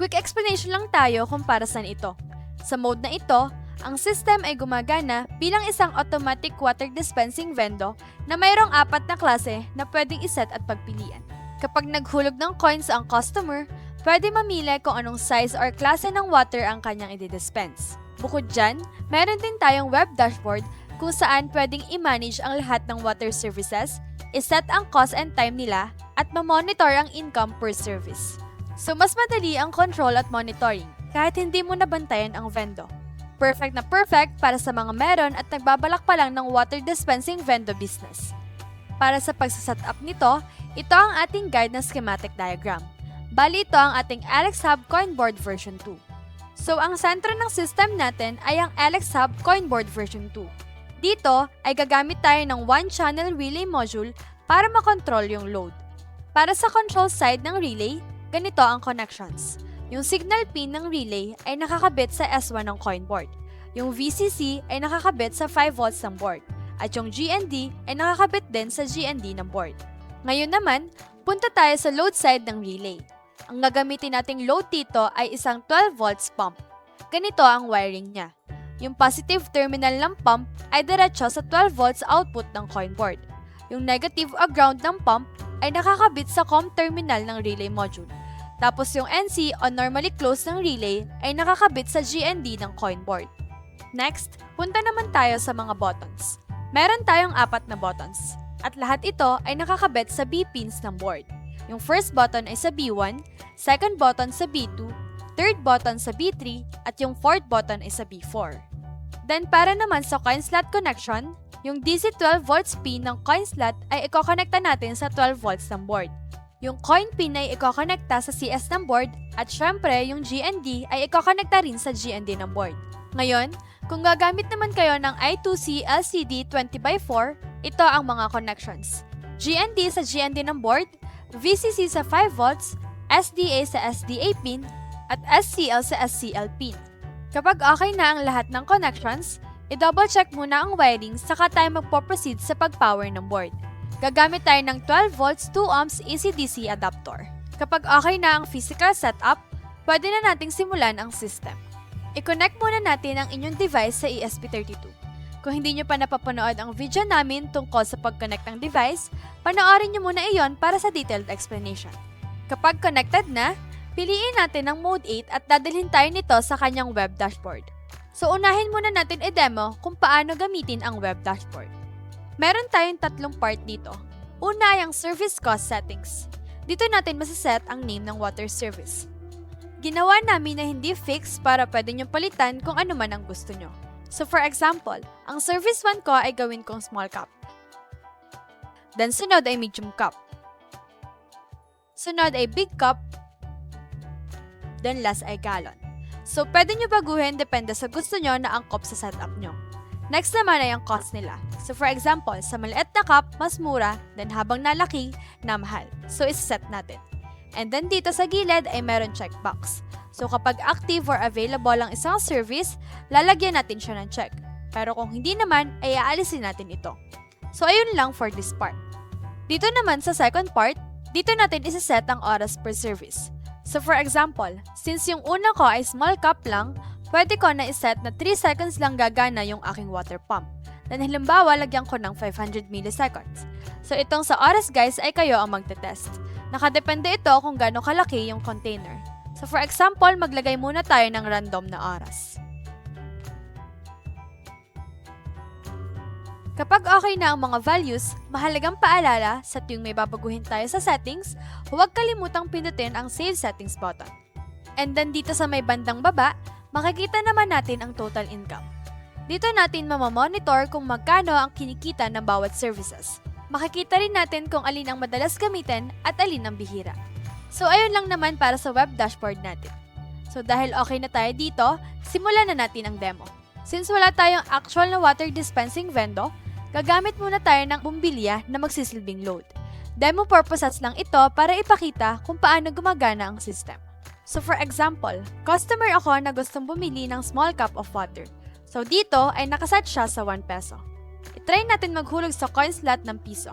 Quick explanation lang tayo kung para saan ito. Sa mode na ito, ang system ay gumagana bilang isang automatic water dispensing vendor na mayroong 4 na klase na pwedeng iset at pagpilian. Kapag naghulog ng coins ang customer, pwede mamili kung anong size or klase ng water ang kanyang i-dispense. Bukod dyan, meron din tayong web dashboard kung saan pwedeng i-manage ang lahat ng water services, iset ang cost and time nila, at ma-monitor ang income per service. So mas madali ang control at monitoring kahit hindi mo nabantayan ang vendor. Perfect na perfect para sa mga meron at nagbabalak pa lang ng water dispensing vendor business. Para sa pagsaset up nito, ito ang ating guide na schematic diagram. Bali ito ang ating Alex Hub Coinboard version 2. So ang sentro ng system natin ay ang Alex Hub Coinboard version 2. Dito ay gagamit tayo ng one-channel relay module para makontrol yung load. Para sa control side ng relay, ganito ang connections. Yung signal pin ng relay ay nakakabit sa S1 ng Coinboard. Yung VCC ay nakakabit sa 5 volts ng board. At yung GND ay nakakabit din sa GND ng board. Ngayon naman, punta tayo sa load side ng relay. Ang gagamitin nating load dito ay isang 12 volts pump. Ganito ang wiring niya. Yung positive terminal ng pump ay diretso sa 12 volts output ng Coinboard. Yung negative o ground ng pump ay nakakabit sa COM terminal ng relay module. Tapos yung NC o normally closed ng relay ay nakakabit sa GND ng Coinboard. Next, punta naman tayo sa mga buttons. Meron tayong 4 na buttons at lahat ito ay nakakabit sa B pins ng board. Yung first button ay sa B1, second button sa B2, third button sa B3, at yung fourth button ay sa B4. Then para naman sa coin slot connection, yung DC 12 volts pin ng coin slot ay ikokonekta natin sa 12 volts ng board. Yung coin pin ay ikokonekta sa CS ng board at syempre yung GND ay ikokonekta rin sa GND ng board. Ngayon, kung gagamit naman kayo ng I2C LCD 20x4, ito ang mga connections. GND sa GND ng board, VCC sa 5 volts, SDA sa SDA pin, at SCL sa SCL pin. Kapag okay na ang lahat ng connections, i-double check muna ang wiring saka tayo magpo-proceed sa pag-power ng board. Gagamit tayo ng 12 volts 2 ohms AC-DC adapter. Kapag okay na ang physical setup, pwede na nating simulan ang system. I-connect muna natin ang inyong device sa ESP32. Kung hindi nyo pa napapanood ang video namin tungkol sa pag-connect ng device, panoorin nyo muna iyon para sa detailed explanation. Kapag connected na, piliin natin ang Mode 8 at dadalhin tayo nito sa kanyang web dashboard. So unahin muna natin i-demo kung paano gamitin ang web dashboard. Meron tayong 3 part dito. Una ay ang service cost settings. Dito natin masaset ang name ng water service. Ginawa namin na hindi fixed para pwede nyo palitan kung ano man ang gusto nyo. So for example, ang service 1 ko ay gawin kong small cup. Then sunod ay medium cup. Sunod ay big cup. Then last ay gallon. So pwede nyo baguhin depende sa gusto nyo na angkop sa setup nyo. Next naman ay ang cost nila. So for example, sa maliit na cup, mas mura, then habang nalaki, na mahal. So iset natin. And then dito sa gilid ay meron checkbox. So kapag active or available ang isang service, lalagyan natin siya ng check. Pero kung hindi naman, ay aalisin natin ito. So ayun lang for this part. Dito naman sa second part, dito natin isiset ang oras per service. So for example, since yung una ko ay small cup lang, pwede ko na iset na 3 seconds lang gagana yung aking water pump. Then halimbawa, lagyan ko ng 500 milliseconds. So itong sa oras guys ay kayo ang magte-test. Nakadepende ito kung gaano kalaki yung container. So for example, maglagay muna tayo ng random na oras. Kapag okay na ang mga values, mahalagang paalala sa tuwing may babaguhin tayo sa settings, huwag kalimutang pindutin ang Save Settings button. And then dito sa may bandang baba, makikita naman natin ang total income. Dito natin mamamonitor kung magkano ang kinikita ng bawat services. Makikita rin natin kung alin ang madalas gamitin at alin ang bihira. So ayun lang naman para sa web dashboard natin. So dahil okay na tayo dito, simulan na natin ang demo. Since wala tayong actual na water dispensing vendor, gagamit muna tayo ng bumbilya na magsisilbing load. Demo purposes lang ito para ipakita kung paano gumagana ang system. So for example, customer ako na gustong bumili ng small cup of water. So dito ay nakaset siya sa 1 peso. I-try natin maghulog sa coin slot ng piso.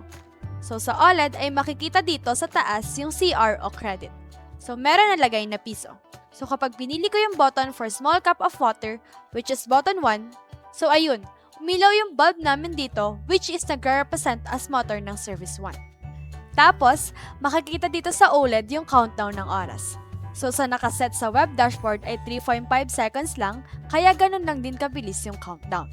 So sa OLED ay makikita dito sa taas yung CR o credit. So meron nalagay na piso. So kapag pinili ko yung button for small cup of water, which is button 1, so ayun, umilaw yung bulb namin dito which is nag-represent as motor ng service 1. Tapos, makikita dito sa OLED yung countdown ng oras. So sa nakaset sa web dashboard ay 3.5 seconds lang, kaya ganun lang din kabilis yung countdown.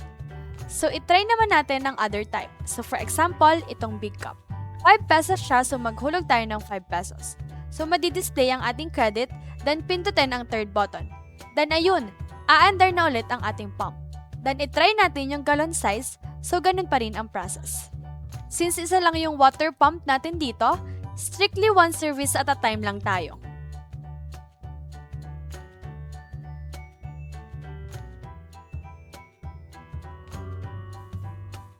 So itry naman natin ng other type. So for example, itong big cup. 5 pesos siya, so maghulog tayo ng 5 pesos. So madi-display ang ating credit, then pindutin ang third button. Then ayun, a-under na ulit ang ating pump. Then itry natin yung gallon size, so ganun pa rin ang process. Since isa lang yung water pump natin dito, strictly 1 service at a time lang tayo.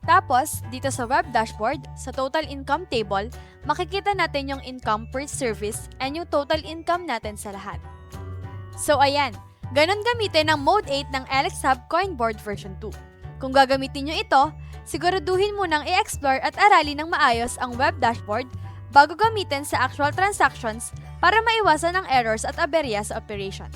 Tapos, dito sa web dashboard, sa total income table, makikita natin yung income per service and yung total income natin sa lahat. So ayan, ganun gamitin ang Mode 8 ng LXHub Coinboard version 2. Kung gagamitin nyo ito, siguraduhin munang i-explore at aralin ng maayos ang web dashboard bago gamitin sa actual transactions para maiwasan ang errors at aberya sa operation.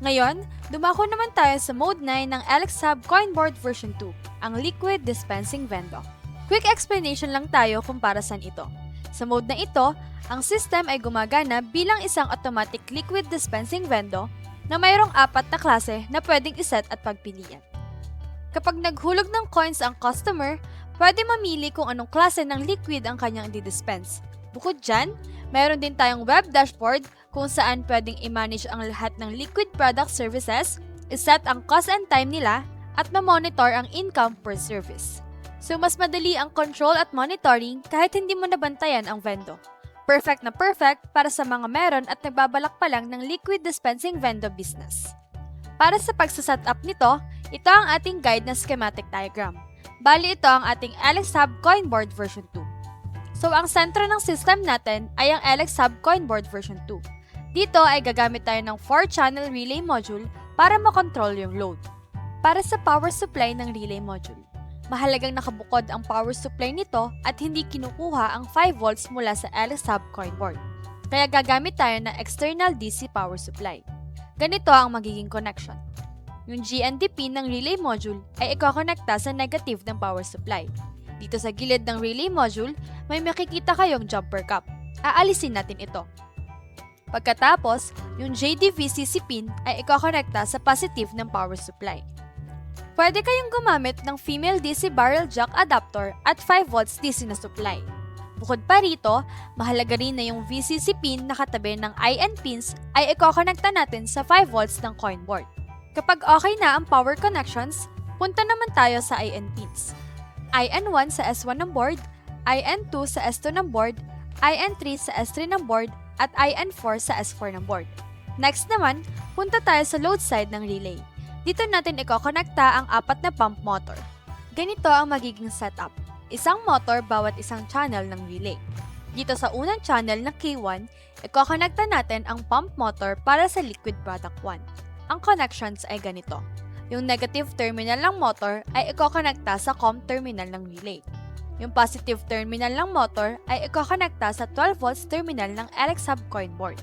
Ngayon, dumako naman tayo sa Mode 9 ng LXHub Coinboard version 2, ang Liquid Dispensing Vendor. Quick explanation lang tayo kung para saan ito. Sa mode na ito, ang system ay gumagana bilang isang automatic liquid dispensing vendor na mayroong 4 na klase na pwedeng iset at pagpilian. Kapag naghulog ng coins ang customer, pwede mamili kung anong klase ng liquid ang kanyang i-dispense. Bukod dyan, mayroon din tayong web dashboard kung saan pwedeng i-manage ang lahat ng liquid product services, iset ang cost and time nila, at ma-monitor ang income per service. So mas madali ang control at monitoring kahit hindi mo nabantayan ang vendor. Perfect na perfect para sa mga meron at nagbabalak pa lang ng liquid dispensing vendor business. Para sa pagsaset-up nito, ito ang ating guide na schematic diagram. Bali ito ang ating LXHub Coinboard version 2. So ang sentro ng system natin ay ang LXHub Coinboard version 2. Dito ay gagamit tayo ng 4-channel relay module para makontrol yung load. Para sa power supply ng relay module, mahalagang nakabukod ang power supply nito at hindi kinukuha ang 5 volts mula sa LXHub Coinboard. Kaya gagamit tayo ng external DC power supply. Ganito ang magiging connection. Yung GND pin ng relay module ay ikokonekta sa negative ng power supply. Dito sa gilid ng relay module, may makikita kayong jumper cap. Aalisin natin ito. Pagkatapos, yung JDVCC pin ay ikokonekta sa positive ng power supply. Pwede kayong gumamit ng female DC barrel jack adapter at 5 volts DC na supply. Bukod pa rito, mahalaga rin na yung VCC pin na katabi ng IN pins ay ikokonekta natin sa 5 volts ng Coinboard. Kapag okay na ang power connections, Punta naman tayo sa IN pins. IN1 sa S1 ng board, IN2 sa S2 ng board, IN3 sa S3 ng board, at IN4 sa S4 ng board. Next naman, punta tayo sa load side ng relay. Dito natin ikokonekta ang 4 na pump motor. Ganito ang magiging setup. Isang motor bawat isang channel ng relay. Dito sa unang channel na K1, ikokonekta natin ang pump motor para sa liquid product 1. Ang connections ay ganito. Yung negative terminal ng motor ay ikokonekta sa COM terminal ng relay. Yung positive terminal ng motor ay ikokonekta sa 12 volts terminal ng LX Hub coin board.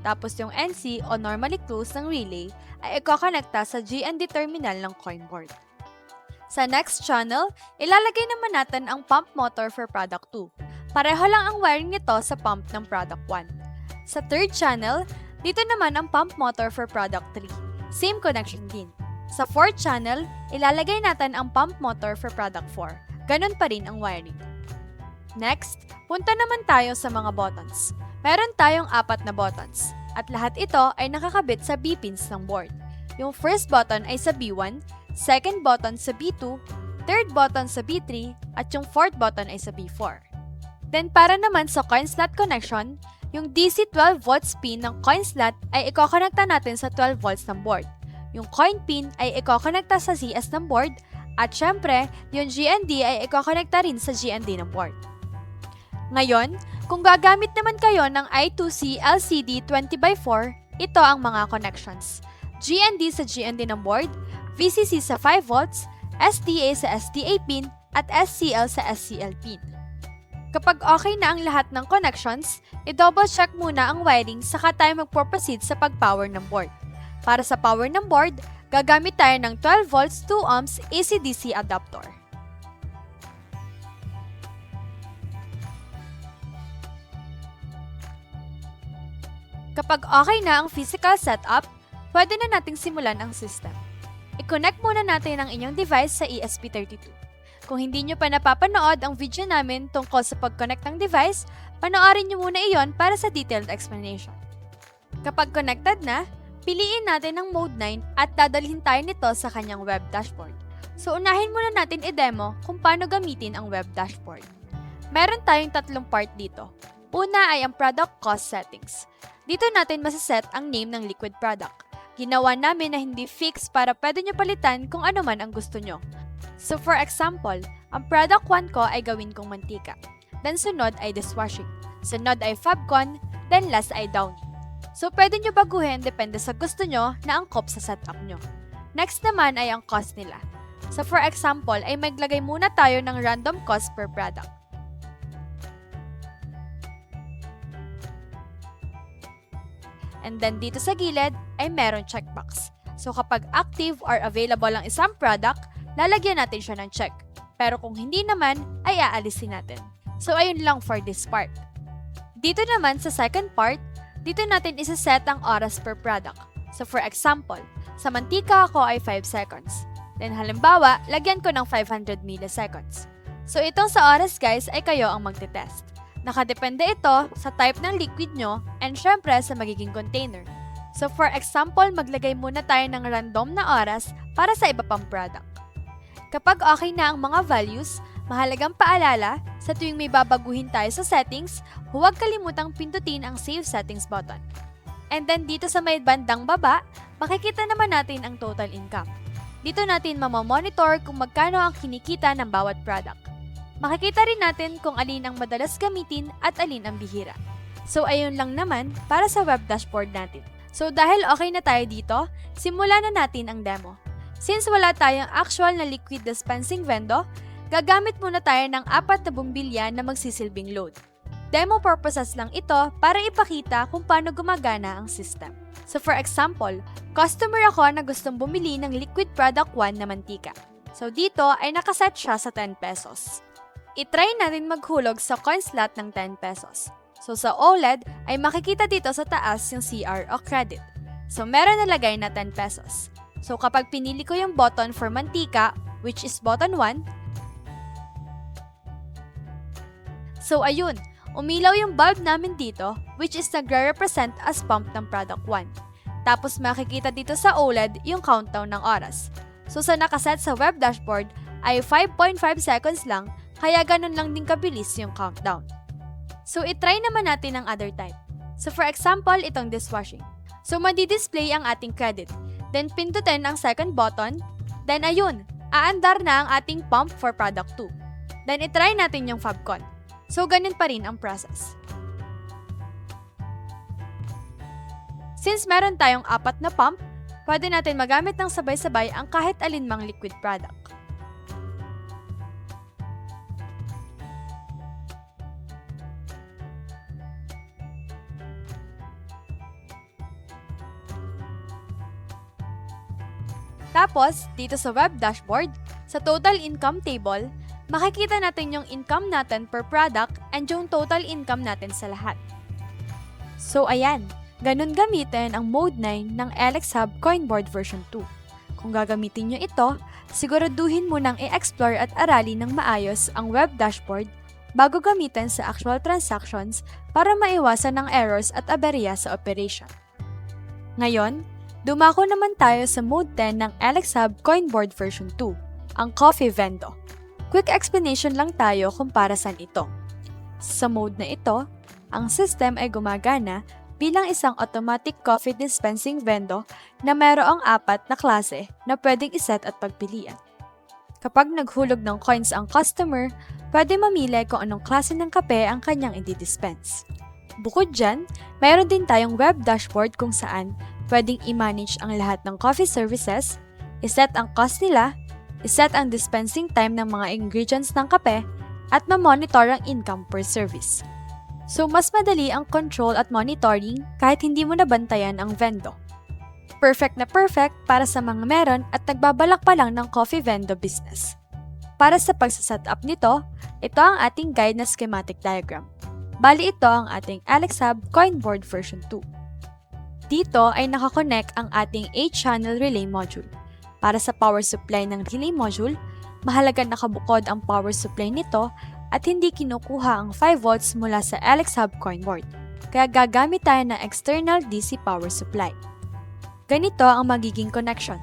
Tapos yung NC o normally closed ng relay ay ikokonekta sa GND terminal ng coin board. Sa next channel, ilalagay naman natin ang pump motor for product 2. Pareho lang ang wiring nito sa pump ng product 1. Sa third channel, dito naman ang pump motor for product 3. Same connection din. Sa fourth channel, ilalagay natin ang pump motor for product 4. Ganon pa rin ang wiring. Next, punta naman tayo sa mga buttons. Meron tayong 4 na buttons at lahat ito ay nakakabit sa B-pins ng board. Yung first button ay sa B1, second button sa B2, third button sa B3, at yung fourth button ay sa B4. Then para naman sa coin slot connection, yung DC 12 volts pin ng coin slot ay ikokonekta natin sa 12 volts ng board. Yung coin pin ay ikokonekta sa CS ng board, at syempre, yung GND ay ikokonekta rin sa GND ng board. Ngayon, kung gagamit naman kayo ng I2C LCD 20x4, ito ang mga connections. GND sa GND ng board, VCC sa 5 volts, SDA sa SDA pin, at SCL sa SCL pin. Kapag okay na ang lahat ng connections, i-double check muna ang wiring saka tayo magpo-proceed sa pag-power ng board. Para sa power ng board, gagamit tayo ng 12 volts 2 ohms AC-DC adapter. Kapag okay na ang physical setup, pwede na nating simulan ang system. I-connect muna natin ang inyong device sa ESP32. Kung hindi nyo pa napapanood ang video namin tungkol sa pag-connect ng device, panoorin nyo muna iyon para sa detailed explanation. Kapag connected na, piliin natin ang mode 9 at dadalhin tayo nito sa kanyang web dashboard. So unahin muna natin i-demo kung paano gamitin ang web dashboard. Meron tayong 3 part dito. Una ay ang product cost settings. Dito natin masaset ang name ng liquid product. Ginawa namin na hindi fix para pwede nyo palitan kung ano man ang gusto nyo. So for example, ang product 1 ko ay gawin kong mantika. Then sunod ay dishwashing. Sunod ay Fabcon, then last ay Downy. So pwede nyo baguhin depende sa gusto nyo na angkop sa setup nyo. Next naman ay ang cost nila. So for example ay maglagay muna tayo ng random cost per product. And then dito sa gilid ay meron checkbox. So kapag active or available ang isang product, lalagyan natin siya ng check. Pero kung hindi naman, ay aalisin natin. So ayun lang for this part. Dito naman sa second part, dito natin isa-set ang oras per product. So for example, sa mantika ako ay 5 seconds. Then halimbawa, lagyan ko ng 500 milliseconds. So itong sa oras guys ay kayo ang magte-test. Nakadepende ito sa type ng liquid nyo and syempre sa magiging container. So for example, maglagay muna tayo ng random na oras para sa iba pang product. Kapag okay na ang mga values, mahalagang paalala, sa tuwing may babaguhin tayo sa settings, huwag kalimutang pindutin ang Save Settings button. And then dito sa may bandang baba, makikita naman natin ang total income. Dito natin mamamonitor kung magkano ang kinikita ng bawat product. Makikita rin natin kung alin ang madalas gamitin at alin ang bihira. So ayun lang naman para sa web dashboard natin. So dahil okay na tayo dito, simulan na natin ang demo. Since wala tayong actual na liquid dispensing vendor, gagamit muna tayo ng 4 na bumbilya na magsisilbing load. Demo purposes lang ito para ipakita kung paano gumagana ang system. So for example, customer ako na gustong bumili ng liquid product 1 na mantika. So dito ay nakaset siya sa 10 pesos. I-try natin maghulog sa coin slot ng 10 pesos. So sa OLED ay makikita dito sa taas yung CR o credit. So meron nalagay na 10 pesos. So kapag pinili ko yung button for mantika, which is button 1, so ayun, umilaw yung bulb namin dito, which is nagre-represent as pump ng product 1. Tapos makikita dito sa OLED yung countdown ng oras. So sa nakaset sa web dashboard ay 5.5 seconds lang, kaya ganun lang din kabilis yung countdown. So itry naman natin ang other type. So for example, itong dishwashing. So madi-display ang ating credit. Then pindutin ang second button. Then ayun, aandar na ang ating pump for product 2. Then itry natin yung Fabcon. So ganun pa rin ang process. Since meron tayong 4 na pump, pwede natin magamit ng sabay-sabay ang kahit alinmang liquid product. Tapos, dito sa web dashboard, sa total income table, makikita natin yung income natin per product and yung total income natin sa lahat. So ayan, ganun gamitin ang Mode 9 ng LX Hub Coinboard version 2. Kung gagamitin nyo ito, siguraduhin mo nang i-explore at aralin ng maayos ang web dashboard bago gamitin sa actual transactions para maiwasan ang errors at aberya sa operation. Ngayon, dumako naman tayo sa Mode 10 ng LX Hub Coinboard version 2, ang Coffee Vendo. Quick explanation lang tayo kung para saan ito. Sa mode na ito, ang system ay gumagana bilang isang automatic coffee dispensing vendo na mayroong 4 na klase na pwedeng iset at pagpilian. Kapag naghulog ng coins ang customer, pwede mamili kung anong klase ng kape ang kanyang i-dispense. Bukod dyan, mayroon din tayong web dashboard kung saan pwedeng i-manage ang lahat ng coffee services, iset ang cost nila, iset ang dispensing time ng mga ingredients ng kape, at ma-monitor ang income per service. So, mas madali ang control at monitoring kahit hindi mo nabantayan ang vendo. Perfect na perfect para sa mga meron at nagbabalak pa lang ng coffee vendo business. Para sa pagsaset-up nito, ito ang ating guide na schematic diagram. Bali ito ang ating LX Hub Coinboard version 2. Dito ay nakakonect ang ating 8-channel relay module. Para sa power supply ng relay module, mahalaga nakabukod ang power supply nito at hindi kinukuha ang 5 volts mula sa LX Hub Coinboard. Kaya gagamit tayo ng external DC power supply. Ganito ang magiging connection.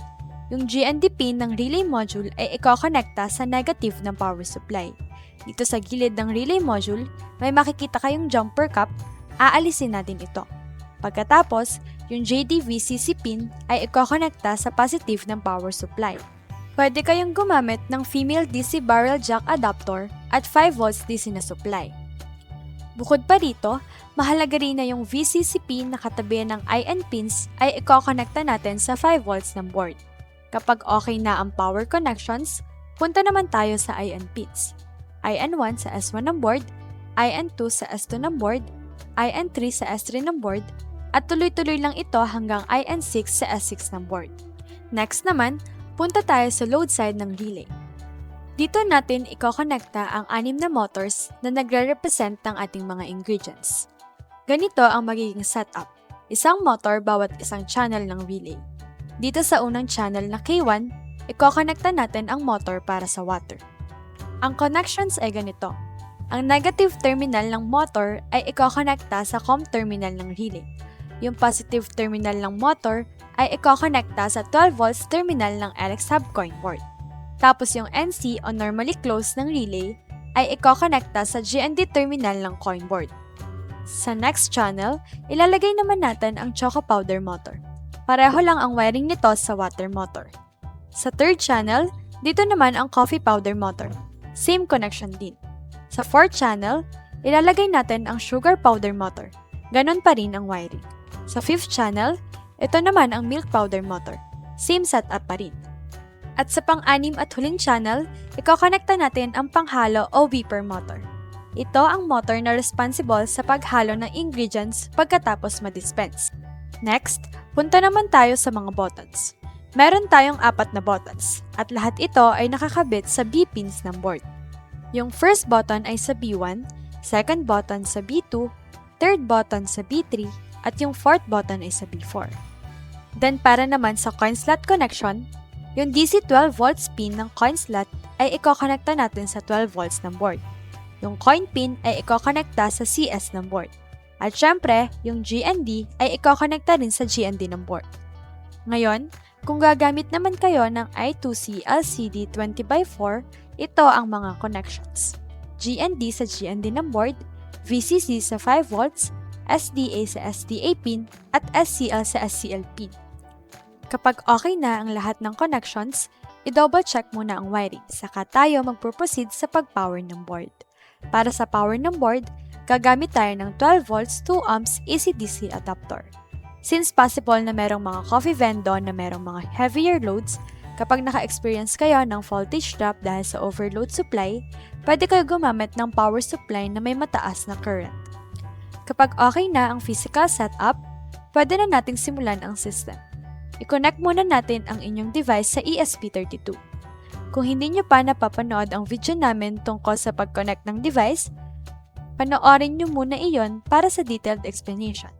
Yung GND pin ng relay module ay ikokonekta sa negative ng power supply. Dito sa gilid ng relay module, may makikita kayong jumper cap, aalisin natin ito. Pagkatapos, yung JDVCC pin ay ikokonekta sa positive ng power supply. Pwede kayong gumamit ng female DC barrel jack adapter at 5 volts DC na supply. Bukod pa rito, mahalaga rin na yung VCC pin na katabi ng IN pins ay ikokonekta natin sa 5 volts ng board. Kapag okay na ang power connections, punta naman tayo sa IN pins. IN1 sa S1 ng board, IN2 sa S2 ng board, IN3 sa S3 ng board, at tuloy-tuloy lang ito hanggang IN6 sa S6 ng board. Next naman, punta tayo sa load side ng relay. Dito natin ikokonekta ang 6 na motors na nagre-represent ng ating mga ingredients. Ganito ang magiging setup. Isang motor bawat isang channel ng relay. Dito sa unang channel na K1, ikokonekta natin ang motor para sa water. Ang connections ay ganito. Ang negative terminal ng motor ay ikokonekta sa COM terminal ng relay. Yung positive terminal ng motor ay ikokonekta sa 12 volts terminal ng LX Hub Coinboard. Tapos yung NC o normally closed ng relay ay ikokonekta sa GND terminal ng Coinboard. Sa next channel, ilalagay naman natin ang Choco Powder motor. Pareho lang ang wiring nito sa water motor. Sa third channel, dito naman ang Coffee Powder motor. Same connection din. Sa fourth channel, ilalagay natin ang Sugar Powder motor. Ganon pa rin ang wiring. Sa 5th channel, ito naman ang milk powder motor. Same setup pa rin. At sa pang-6 at huling channel, ikokonekta natin ang panghalo o beeper motor. Ito ang motor na responsible sa paghalo ng ingredients pagkatapos ma-dispense. Next, punta naman tayo sa mga buttons. Meron tayong 4 na buttons at lahat ito ay nakakabit sa B-pins ng board. Yung first button ay sa B1, second button sa B2, third button sa B3, at yung fourth button ay sa B4. Then para naman sa coin slot connection, yung DC 12 volts pin ng coin slot ay ikokonekta natin sa 12 volts ng board. Yung coin pin ay ikokonekta sa CS ng board. At syempre, yung GND ay ikokonekta rin sa GND ng board. Ngayon, Kung gagamit naman kayo ng I2C LCD 20x4, ito ang mga connections. GND sa GND ng board, VCC sa 5 volts, SDA sa SDA pin, at SCL sa SCL pin. Kapag okay na ang lahat ng connections, i-double check muna ang wiring, saka tayo magpo-proceed sa pag-power ng board. Para sa power ng board, gagamit tayo ng 12 volts 2 amps AC-DC adapter. Since possible na merong mga coffee vendor na merong mga heavier loads, kapag naka-experience kayo ng voltage drop dahil sa overload supply, pwede kayo gumamit ng power supply na may mataas na current. Kapag okay na ang physical setup, pwede na nating simulan ang system. I-connect muna natin ang inyong device sa ESP32. Kung hindi nyo pa napapanood ang video namin tungkol sa pag-connect ng device, panoorin nyo muna iyon para sa detailed explanation.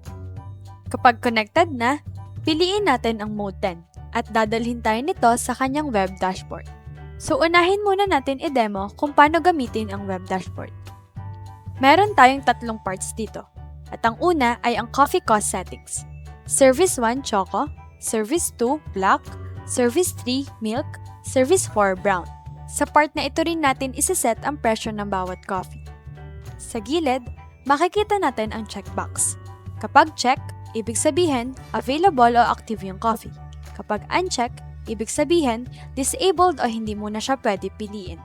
Kapag connected na, piliin natin ang Mode 10 at dadalhin tayo nito sa kanyang web dashboard. So unahin muna natin i-demo kung paano gamitin ang web dashboard. Meron tayong tatlong parts dito at ang una ay ang coffee cost settings. Service 1 Choco, Service 2 Black, Service 3 Milk, Service 4 Brown. Sa part na ito rin natin isiset ang presyo ng bawat coffee. Sa gilid, makikita natin ang checkbox. Kapag check, ibig sabihin, available o active yung coffee. Kapag uncheck, ibig sabihin, disabled o hindi mo na siya pwede piliin.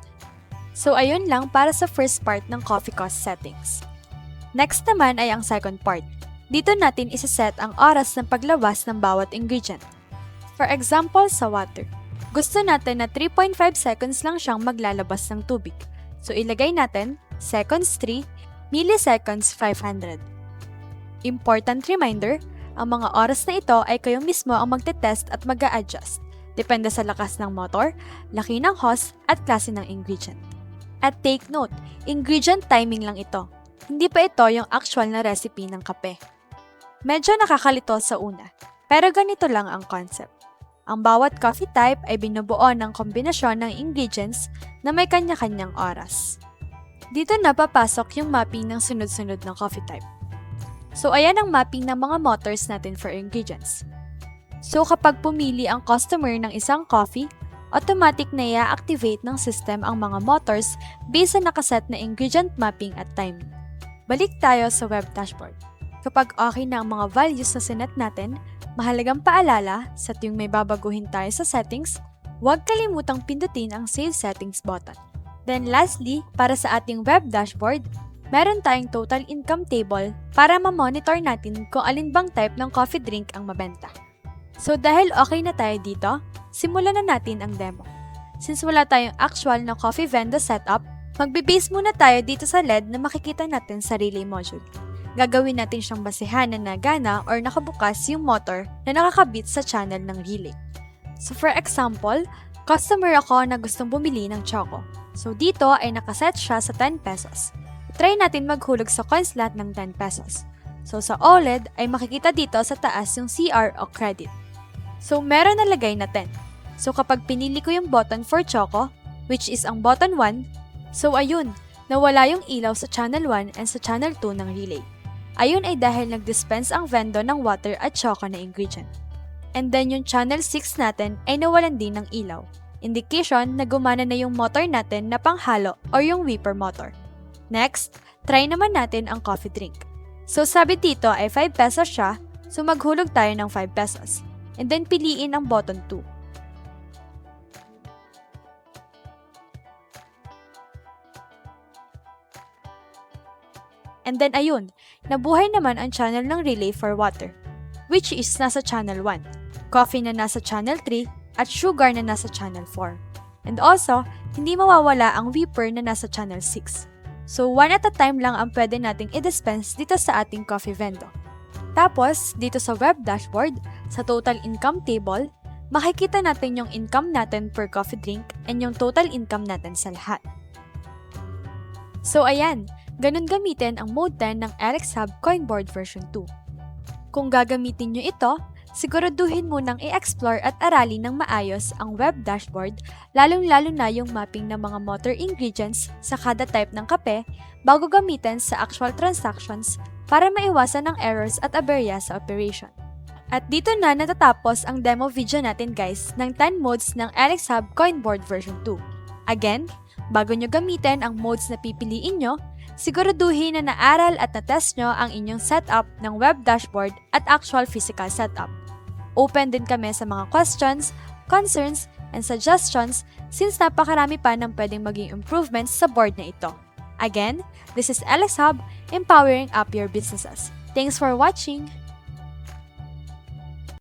So ayun lang para sa first part ng coffee cost settings. Next naman ay ang second part. Dito natin isaset ang oras ng paglabas ng bawat ingredient. For example, sa water. Gusto natin na 3.5 seconds lang siyang maglalabas ng tubig. So ilagay natin, seconds 3, milliseconds 500. Important reminder, ang mga oras na ito ay kayo mismo ang magte-test at mag-a-adjust. Depende sa lakas ng motor, laki ng hose, at klase ng ingredient. At take note, ingredient timing lang ito. Hindi pa ito yung actual na recipe ng kape. Medyo nakakalito sa una, pero ganito lang ang concept. Ang bawat coffee type ay binubuo ng kombinasyon ng ingredients na may kanya-kanyang oras. Dito na papasok yung mapping ng sunod-sunod ng coffee type. So ayan ang mapping ng mga motors natin for ingredients. So kapag pumili ang customer ng isang coffee, automatic na i-activate ng system ang mga motors based sa nakaset na ingredient mapping at timing. Balik tayo sa web dashboard. Kapag okay na ang mga values na sinet natin, mahalagang paalala sa tuwing may babaguhin tayo sa settings, huwag kalimutang pindutin ang Save Settings button. Then lastly, para sa ating web dashboard, meron tayong total income table para ma-monitor natin kung alin bang type ng coffee drink ang mabenta. So dahil okay na tayo dito, simulan na natin ang demo. Since wala tayong actual na coffee vendor setup, magbe-base muna tayo dito sa LED na makikita natin sa relay module. Gagawin natin siyang basehan na nagana or nakabukas yung motor na nakakabit sa channel ng relay. So for example, customer ako na gustong bumili ng choco. So dito ay nakaset siya sa 10 pesos. Try natin maghulog sa coin slot ng 10 pesos. So sa OLED ay makikita dito sa taas yung CR o credit. So meron na lagay na 10. So kapag pinili ko yung button for choco, which is ang button 1, so ayun, nawala yung ilaw sa channel 1 and sa channel 2 ng relay. Ayun ay dahil nag-dispense ang vendor ng water at choco na ingredient. And then yung channel 6 natin ay nawalan din ng ilaw. Indication na gumana na yung motor natin na panghalo or yung whipper motor. Next, try naman natin ang coffee drink. So sabi dito ay 5 pesos siya, so maghulog tayo ng 5 pesos. And then piliin ang button 2. And then ayun, nabuhay naman ang channel ng relay for water, which is nasa channel 1, coffee na nasa channel 3, at sugar na nasa channel 4. And also, hindi mawawala ang whipper na nasa channel 6. So, one at a time lang ang pwede nating i-dispense dito sa ating coffee vendor. Tapos, dito sa web dashboard, sa total income table, makikita natin yung income natin per coffee drink and yung total income natin sa lahat. So, ayan, ganun gamitin ang Mode 10 ng RxHub Coinboard version 2. Kung gagamitin nyo ito, siguraduhin munang i-explore at aralin ng maayos ang web dashboard, lalong-lalo na yung mapping ng mga motor ingredients sa kada type ng kape bago gamitin sa actual transactions para maiwasan ang errors at aberya sa operation. At dito na natatapos ang demo video natin guys ng 10 modes ng Alex Hub Coinboard version 2. Again, bago nyo gamitin ang modes na pipiliin nyo, siguraduhin na naaral at na-test nyo ang inyong setup ng web dashboard at actual physical setup. Open din kami sa mga questions, concerns, and suggestions since napakarami pa ng pwedeng maging improvements sa board na ito. Again, this is Alex Hub, empowering up your businesses. Thanks for watching!